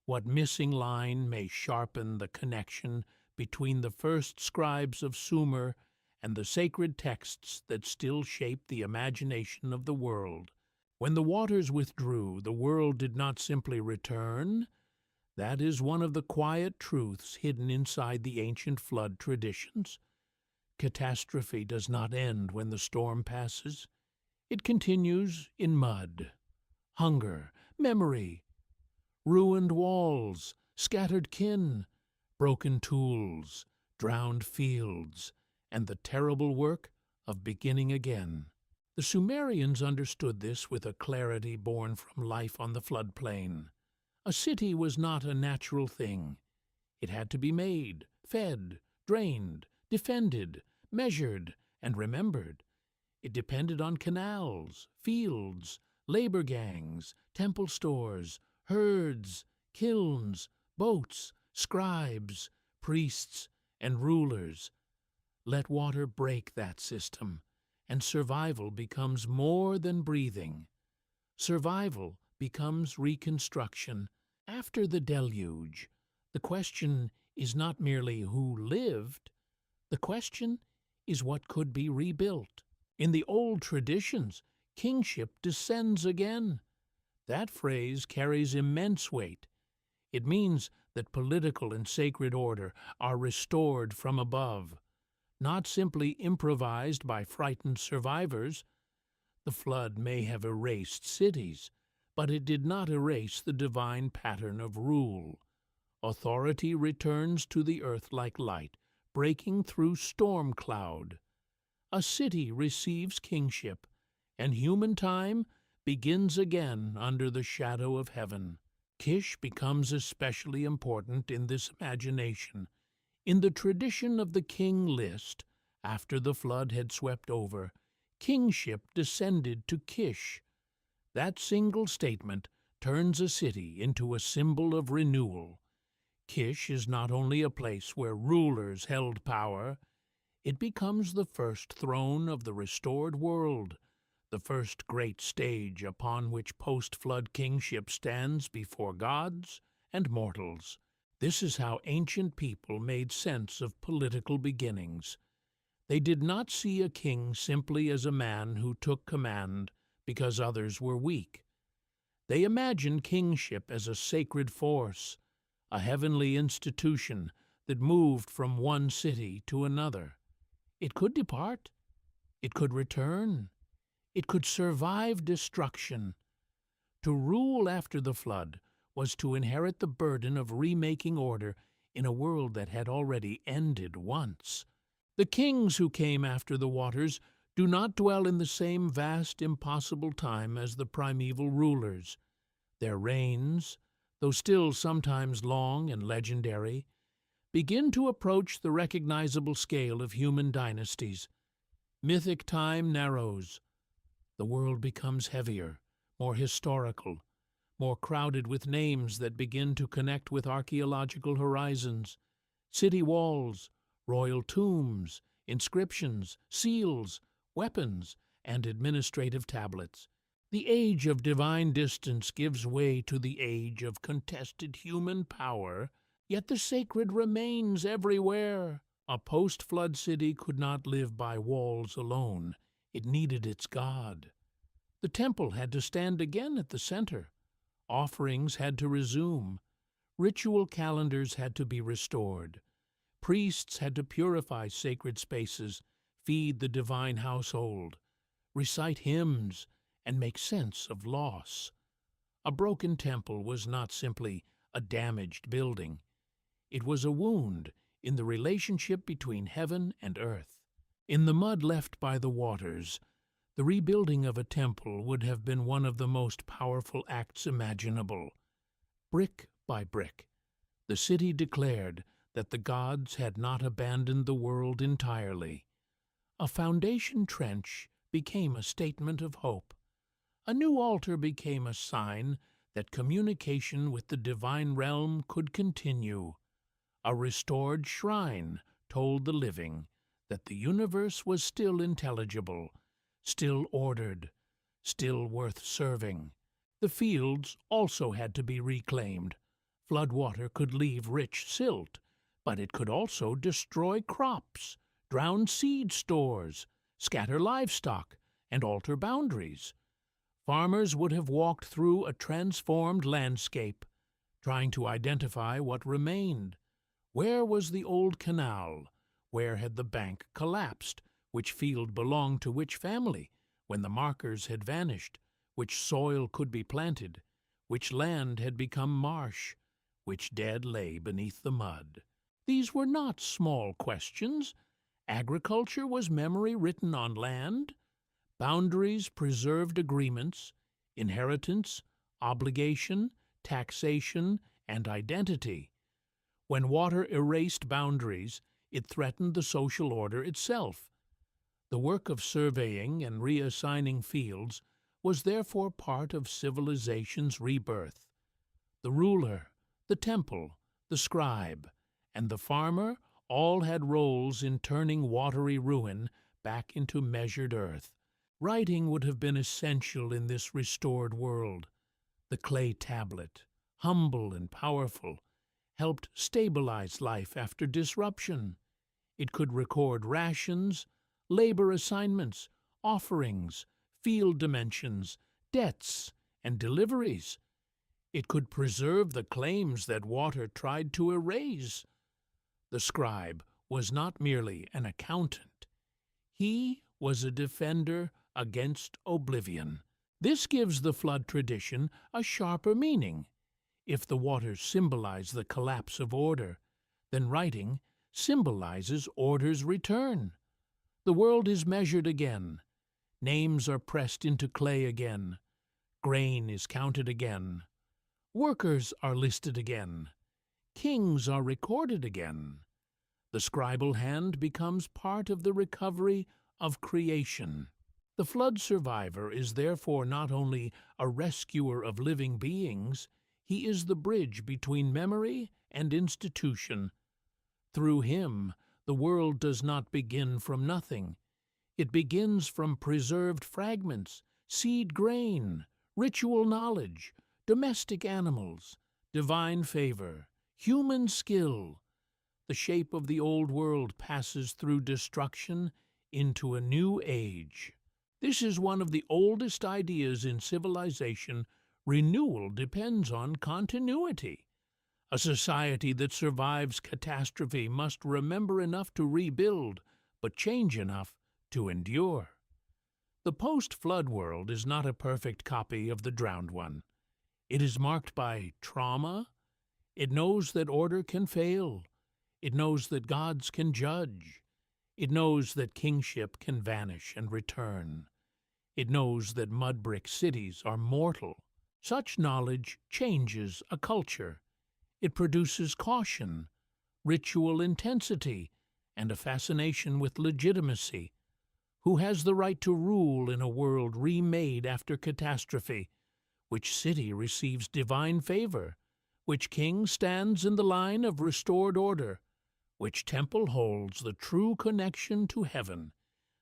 what missing line may sharpen the connection between the first scribes of Sumer and the sacred texts that still shape the imagination of the world. When the waters withdrew, the world did not simply return. That is one of the quiet truths hidden inside the ancient flood traditions. Catastrophe does not end when the storm passes. It continues in mud, hunger, memory, ruined walls, scattered kin, broken tools, drowned fields, and the terrible work of beginning again. The Sumerians understood this with a clarity born from life on the floodplain. A city was not a natural thing. It had to be made, fed, drained, defended, measured, and remembered. It depended on canals, fields, labor gangs, temple stores, herds, kilns, boats, scribes, priests, and rulers. Let water break that system, and survival becomes more than breathing. Survival becomes reconstruction. After the deluge, the question is not merely who lived, the question is what could be rebuilt. In the old traditions, kingship descends again. That phrase carries immense weight. It means that political and sacred order are restored from above, not simply improvised by frightened survivors. The flood may have erased cities, but it did not erase the divine pattern of rule. Authority returns to the earth like light, breaking through storm cloud. A city receives kingship, and human time begins again under the shadow of heaven. Kish becomes especially important in this imagination. In the tradition of the king list, after the flood had swept over, kingship descended to Kish. That single statement turns a city into a symbol of renewal. Kish is not only a place where rulers held power, it becomes the first throne of the restored world, the first great stage upon which post-flood kingship stands before gods and mortals. This is how ancient people made sense of political beginnings. They did not see a king simply as a man who took command because others were weak. They imagined kingship as a sacred force, a heavenly institution that moved from one city to another. It could depart, it could return, it could survive destruction. To rule after the flood was to inherit the burden of remaking order in a world that had already ended once. The kings who came after the waters do not dwell in the same vast, impossible time as the primeval rulers. Their reigns, though still sometimes long and legendary, begin to approach the recognizable scale of human dynasties. Mythic time narrows. The world becomes heavier, more historical, more crowded with names that begin to connect with archaeological horizons. City walls, royal tombs, inscriptions, seals, weapons, and administrative tablets. The age of divine distance gives way to the age of contested human power, yet the sacred remains everywhere. A post-flood city could not live by walls alone. It needed its God. The temple had to stand again at the center. Offerings had to resume. Ritual calendars had to be restored. Priests had to purify sacred spaces, feed the divine household, recite hymns, and make sense of loss. A broken temple was not simply a damaged building. It was a wound in the relationship between heaven and earth. In the mud left by the waters, the rebuilding of a temple would have been one of the most powerful acts imaginable. Brick by brick, the city declared that the gods had not abandoned the world entirely. A foundation trench became a statement of hope. A new altar became a sign that communication with the divine realm could continue. A restored shrine told the living that the universe was still intelligible, still ordered, still worth serving. The fields also had to be reclaimed. Floodwater could leave rich silt, but it could also destroy crops, drown seed stores, scatter livestock, and alter boundaries. Farmers would have walked through a transformed landscape, trying to identify what remained. Where was the old canal? Where had the bank collapsed? Which field belonged to which family when the markers had vanished? Which soil could be planted? Which land had become marsh? Which dead lay beneath the mud? These were not small questions. Agriculture was memory written on land. Boundaries preserved agreements, inheritance, obligation, taxation, and identity. When water erased boundaries, it threatened the social order itself. The work of surveying and reassigning fields was therefore part of civilization's rebirth. The ruler, the temple, the scribe, and the farmer all had roles in turning watery ruin back into measured earth. Writing would have been essential in this restored world. The clay tablet, humble and powerful, helped stabilize life after disruption. It could record rations, labor assignments, offerings, field dimensions, debts, and deliveries. It could preserve the claims that water tried to erase. The scribe was not merely an accountant. He was a defender against oblivion. This gives the flood tradition a sharper meaning. If the waters symbolize the collapse of order, then writing symbolizes order's return. The world is measured again. Names are pressed into clay again. Grain is counted again. Workers are listed again. Kings are recorded again. The scribal hand becomes part of the recovery of creation. The flood survivor is therefore not only a rescuer of living beings, he is the bridge between memory and institution. Through him, the world does not begin from nothing. It begins from preserved fragments, seed grain, ritual knowledge, domestic animals, divine favor, human skill. The shape of the old world passes through destruction into a new age. This is one of the oldest ideas in civilization. Renewal depends on continuity. A society that survives catastrophe must remember enough to rebuild, but change enough to endure. The post-flood world is not a perfect copy of the drowned one. It is marked by trauma. It knows that order can fail. It knows that gods can judge. It knows that kingship can vanish and return. It knows that mud-brick cities are mortal. Such knowledge changes a culture. It produces caution, ritual intensity, and a fascination with legitimacy. Who has the right to rule in a world remade after catastrophe? Which city receives divine favor? Which king stands in the line of restored order? Which temple holds the true connection to heaven?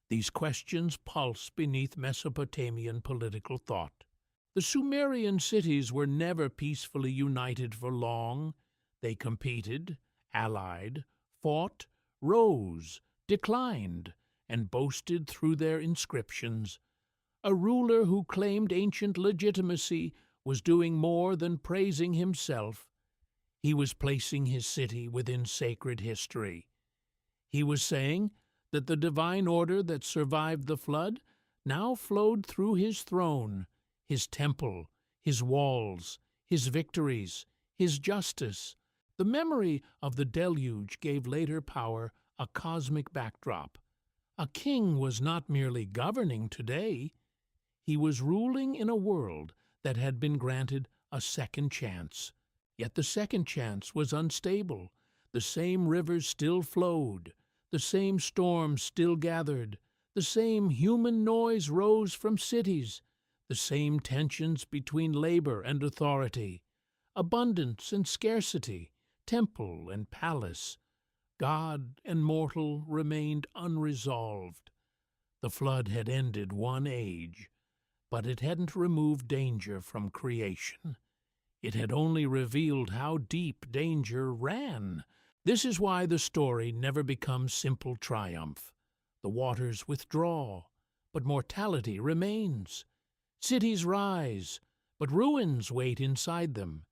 These questions pulse beneath Mesopotamian political thought. The Sumerian cities were never peacefully united for long. They competed, allied, fought, rose, declined, and boasted through their inscriptions. A ruler who claimed ancient legitimacy was doing more than praising himself. He was placing his city within sacred history. He was saying that the divine order that survived the flood now flowed through his throne, his temple, his walls, his victories, his justice. The memory of the deluge gave later power a cosmic backdrop. A king was not merely governing today. He was ruling in a world that had been granted a second chance. Yet the second chance was unstable. The same rivers still flowed. The same storms still gathered. The same human noise rose from cities. The same tensions between labor and authority. Abundance and scarcity. Temple and palace. God and mortal remained unresolved. The flood had ended one age, but it hadn't removed danger from creation. It had only revealed how deep danger ran. This is why the story never becomes simple triumph. The waters withdraw, but mortality remains. Cities rise, but ruins wait inside them.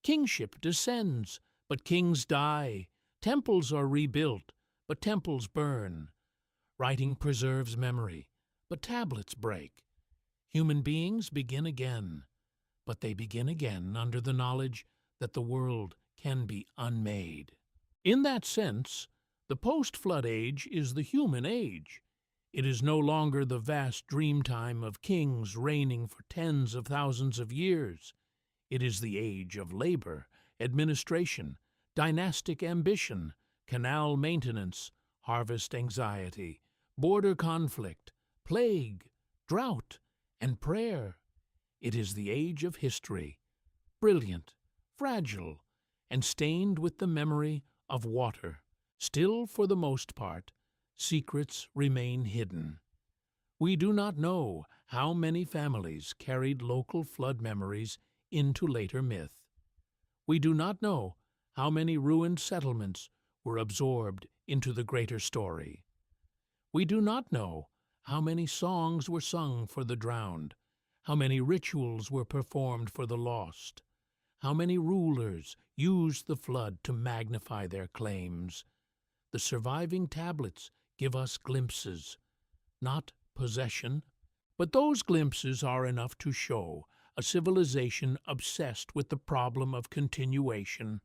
Kingship descends, but kings die. Temples are rebuilt, but temples burn. Writing preserves memory, but tablets break. Human beings begin again, but they begin again under the knowledge that the world can be unmade. In that sense, the post-flood age is the human age. It is no longer the vast dreamtime of kings reigning for tens of thousands of years. It is the age of labor, administration, dynastic ambition, canal maintenance, harvest anxiety, border conflict, plague, drought, and prayer. It is the age of history, brilliant, fragile, and stained with the memory of water. Still, for the most part, secrets remain hidden. We do not know how many families carried local flood memories into later myth. We do not know how many ruined settlements were absorbed into the greater story. We do not know how many songs were sung for the drowned, how many rituals were performed for the lost, how many rulers used the flood to magnify their claims. The surviving tablets give us glimpses, not possession, but those glimpses are enough to show a civilization obsessed with the problem of continuation.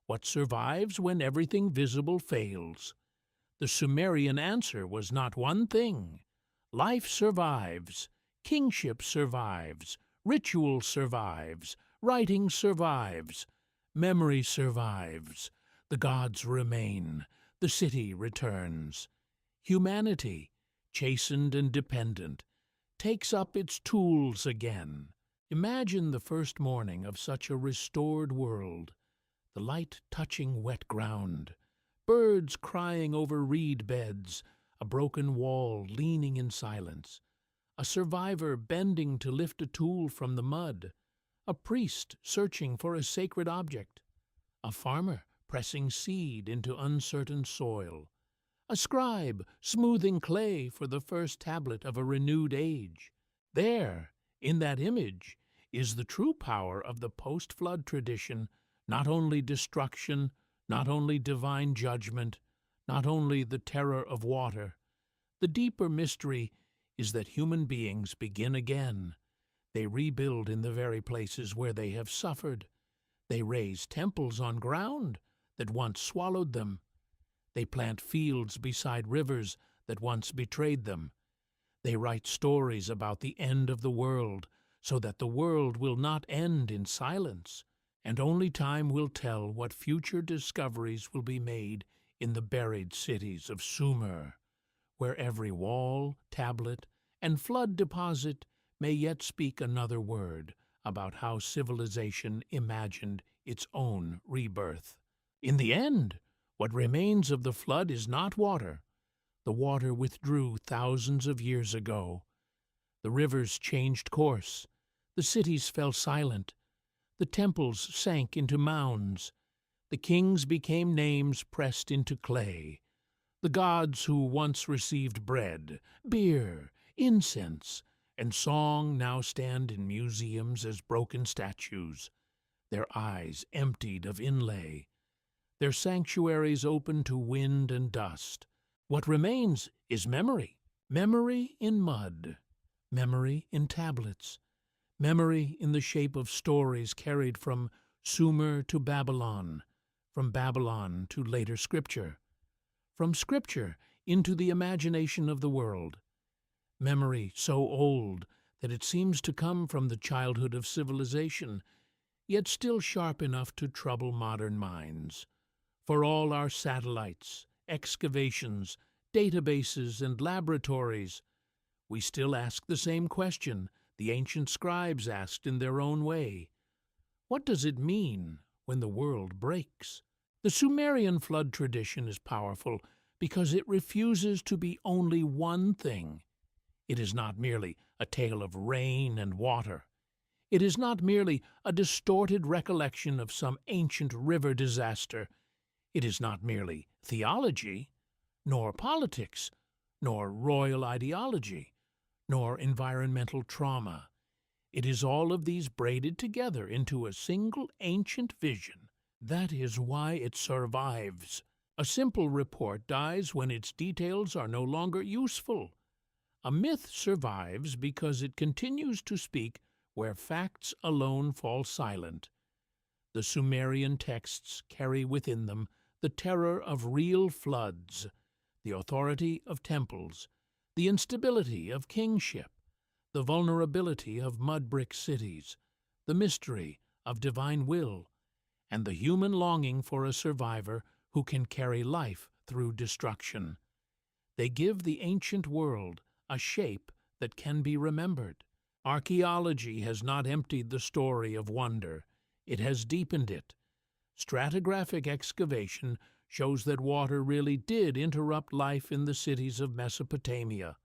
What survives when everything visible fails? The Sumerian answer was not one thing. Life survives, kingship survives, ritual survives, writing survives, memory survives, the gods remain, the city returns. Humanity, chastened and dependent, takes up its tools again. Imagine the first morning of such a restored world, the light touching wet ground, birds crying over reed beds, a broken wall leaning in silence, a survivor bending to lift a tool from the mud, a priest searching for a sacred object, a farmer pressing seed into uncertain soil, a scribe smoothing clay for the first tablet of a renewed age. There, in that image, is the true power of the post-flood tradition, not only destruction, not only divine judgment, not only the terror of water. The deeper mystery is that human beings begin again. They rebuild in the very places where they have suffered. They raise temples on ground that once swallowed them. They plant fields beside rivers that once betrayed them. They write stories about the end of the world so that the world will not end in silence, and only time will tell what future discoveries will be made in the buried cities of Sumer, where every wall, tablet, and flood deposit may yet speak another word about how civilization imagined its own rebirth. In the end, what remains of the flood is not water. The water withdrew thousands of years ago. The rivers changed course. The cities fell silent. The temples sank into mounds. The kings became names pressed into clay. The gods who once received bread, beer, incense, and song now stand in museums as broken statues, their eyes emptied of inlay, their sanctuaries open to wind and dust. What remains is memory. Memory in mud, memory in tablets, memory in the shape of stories carried from Sumer to Babylon, from Babylon to later Scripture, from Scripture into the imagination of the world. Memory so old that it seems to come from the childhood of civilization, yet still sharp enough to trouble modern minds. For all our satellites, excavations, databases, and laboratories, we still ask the same question the ancient scribes asked in their own way. What does it mean when the world breaks? The Sumerian flood tradition is powerful because it refuses to be only one thing. It is not merely a tale of rain and water. It is not merely a distorted recollection of some ancient river disaster. It is not merely theology, nor politics, nor royal ideology, nor environmental trauma. It is all of these braided together into a single ancient vision. That is why it survives. A simple report dies when its details are no longer useful. A myth survives because it continues to speak where facts alone fall silent. The Sumerian texts carry within them the terror of real floods, the authority of temples, the instability of kingship, the vulnerability of mud-brick cities, the mystery of divine will, and the human longing for a survivor who can carry life through destruction. They give the ancient world a shape that can be remembered. Archaeology has not emptied the story of wonder, it has deepened it. Stratigraphic excavation shows that water really did interrupt life in the cities of Mesopotamia.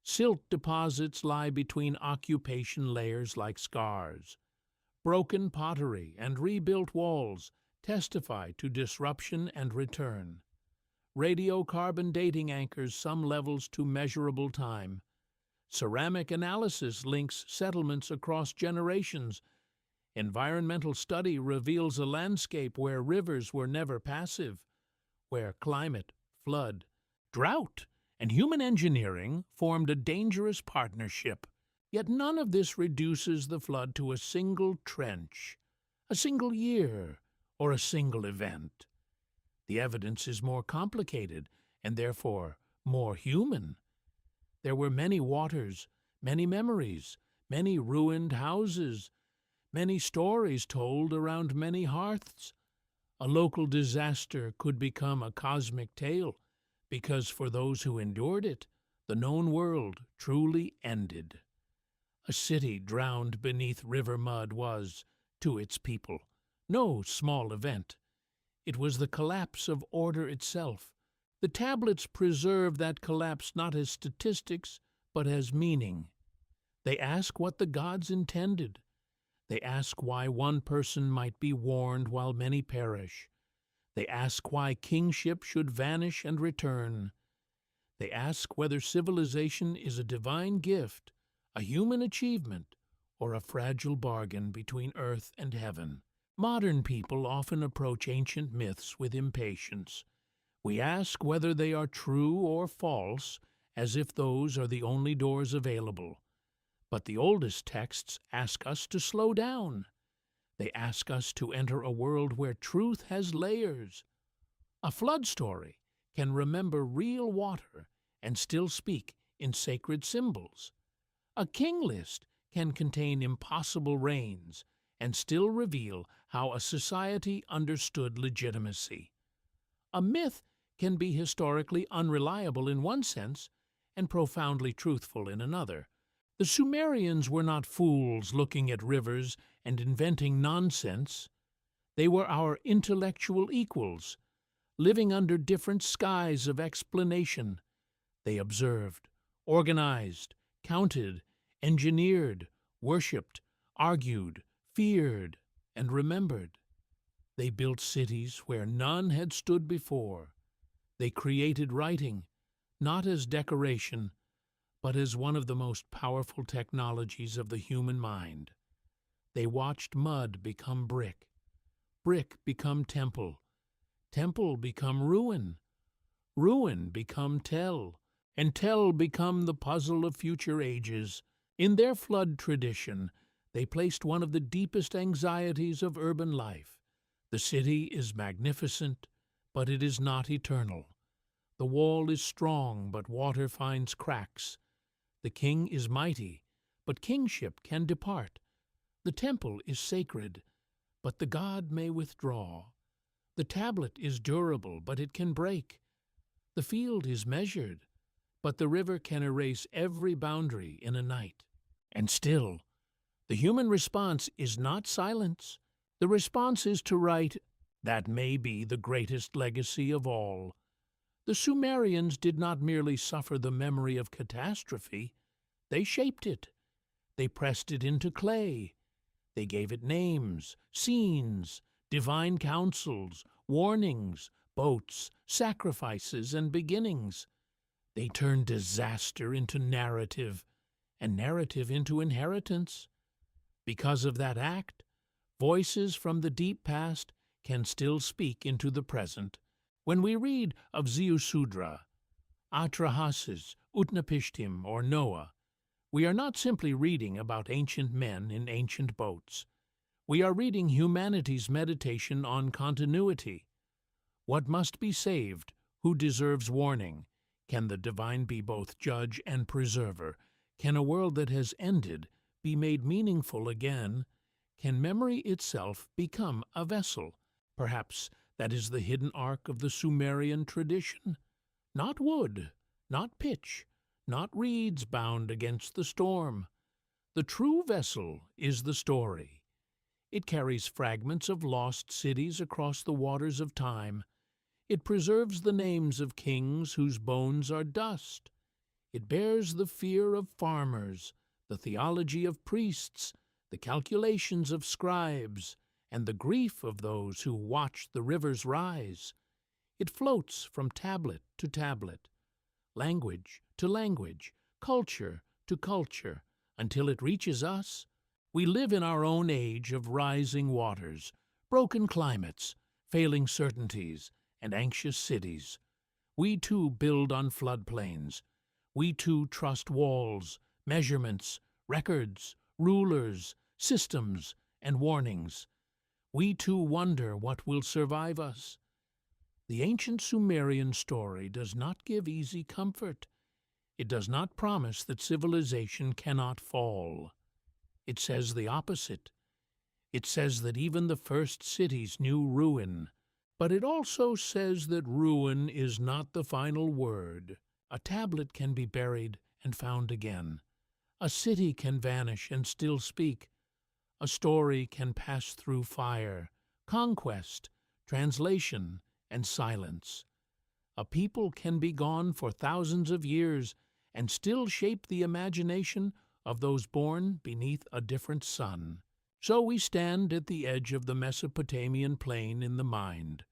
Silt deposits lie between occupation layers like scars. Broken pottery and rebuilt walls testify to disruption and return. Radiocarbon dating anchors some levels to measurable time. Ceramic analysis links settlements across generations. Environmental study reveals a landscape where rivers were never passive, where climate, flood, drought, and human engineering formed a dangerous partnership. Yet none of this reduces the flood to a single trench, a single year, or a single event. The evidence is more complicated and therefore more human. There were many waters, many memories, many ruined houses, many stories told around many hearths. A local disaster could become a cosmic tale, because for those who endured it, the known world truly ended. A city drowned beneath river mud was, to its people, no small event. It was the collapse of order itself. The tablets preserve that collapse not as statistics, but as meaning. They ask what the gods intended. They ask why one person might be warned while many perish. They ask why kingship should vanish and return. They ask whether civilization is a divine gift, a human achievement, or a fragile bargain between earth and heaven. Modern people often approach ancient myths with impatience. We ask whether they are true or false, as if those are the only doors available. But the oldest texts ask us to slow down. They ask us to enter a world where truth has layers. A flood story can remember real water and still speak in sacred symbols. A king list can contain impossible reigns and still reveal how a society understood legitimacy. A myth can be historically unreliable in one sense and profoundly truthful in another. The Sumerians were not fools looking at rivers and inventing nonsense. They were our intellectual equals, living under different skies of explanation. They observed, organized, counted, engineered, worshipped, argued, feared, and remembered. They built cities where none had stood before. They created writing, not as decoration, but as one of the most powerful technologies of the human mind. They watched mud become brick, brick become temple, temple become ruin, ruin become tell, and tell become the puzzle of future ages. In their flood tradition, they placed one of the deepest anxieties of urban life. The city is magnificent, but it is not eternal. The wall is strong, but water finds cracks. The king is mighty, but kingship can depart. The temple is sacred, but the god may withdraw. The tablet is durable, but it can break. The field is measured, but the river can erase every boundary in a night. And still, the human response is not silence. The response is to write, that may be the greatest legacy of all. The Sumerians did not merely suffer the memory of catastrophe, they shaped it. They pressed it into clay. They gave it names, scenes, divine counsels, warnings, boats, sacrifices, and beginnings. They turn disaster into narrative, and narrative into inheritance. Because of that act, voices from the deep past can still speak into the present. When we read of Ziusudra, Atrahasis, Utnapishtim, or Noah, we are not simply reading about ancient men in ancient boats. We are reading humanity's meditation on continuity. What must be saved? Who deserves warning? Can the divine be both judge and preserver? Can a world that has ended be made meaningful again? Can memory itself become a vessel? Perhaps that is the hidden arc of the Sumerian tradition. Not wood, not pitch, not reeds bound against the storm. The true vessel is the story. It carries fragments of lost cities across the waters of time. It preserves the names of kings whose bones are dust. It bears the fear of farmers, the theology of priests, the calculations of scribes, and the grief of those who watch the rivers rise. It floats from tablet to tablet, language to language, culture to culture, until it reaches us. We live in our own age of rising waters, broken climates, failing certainties, and anxious cities. We too build on floodplains. We too trust walls, measurements, records, rulers, systems, and warnings. We too wonder what will survive us. The ancient Sumerian story does not give easy comfort. It does not promise that civilization cannot fall. It says the opposite. It says that even the first cities knew ruin. But it also says that ruin is not the final word. A tablet can be buried and found again. A city can vanish and still speak. A story can pass through fire, conquest, translation, and silence. A people can be gone for thousands of years and still shape the imagination of those born beneath a different sun. So we stand at the edge of the Mesopotamian plain in the mind,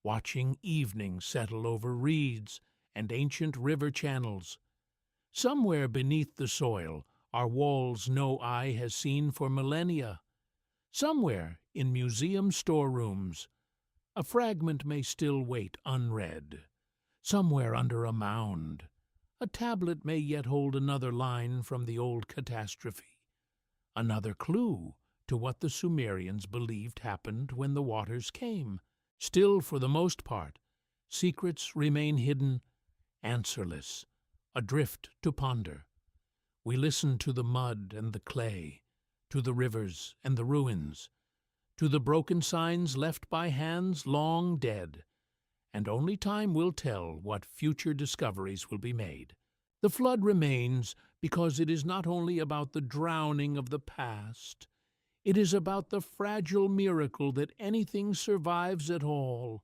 watching evening settle over reeds and ancient river channels. Somewhere beneath the soil are walls no eye has seen for millennia. Somewhere in museum storerooms, a fragment may still wait unread. Somewhere under a mound, a tablet may yet hold another line from the old catastrophe, another clue to what the Sumerians believed happened when the waters came. Still, for the most part, secrets remain hidden, answerless, adrift to ponder. We listen to the mud and the clay, to the rivers and the ruins, to the broken signs left by hands long dead, and only time will tell what future discoveries will be made. The flood remains because it is not only about the drowning of the past, it is about the fragile miracle that anything survives at all.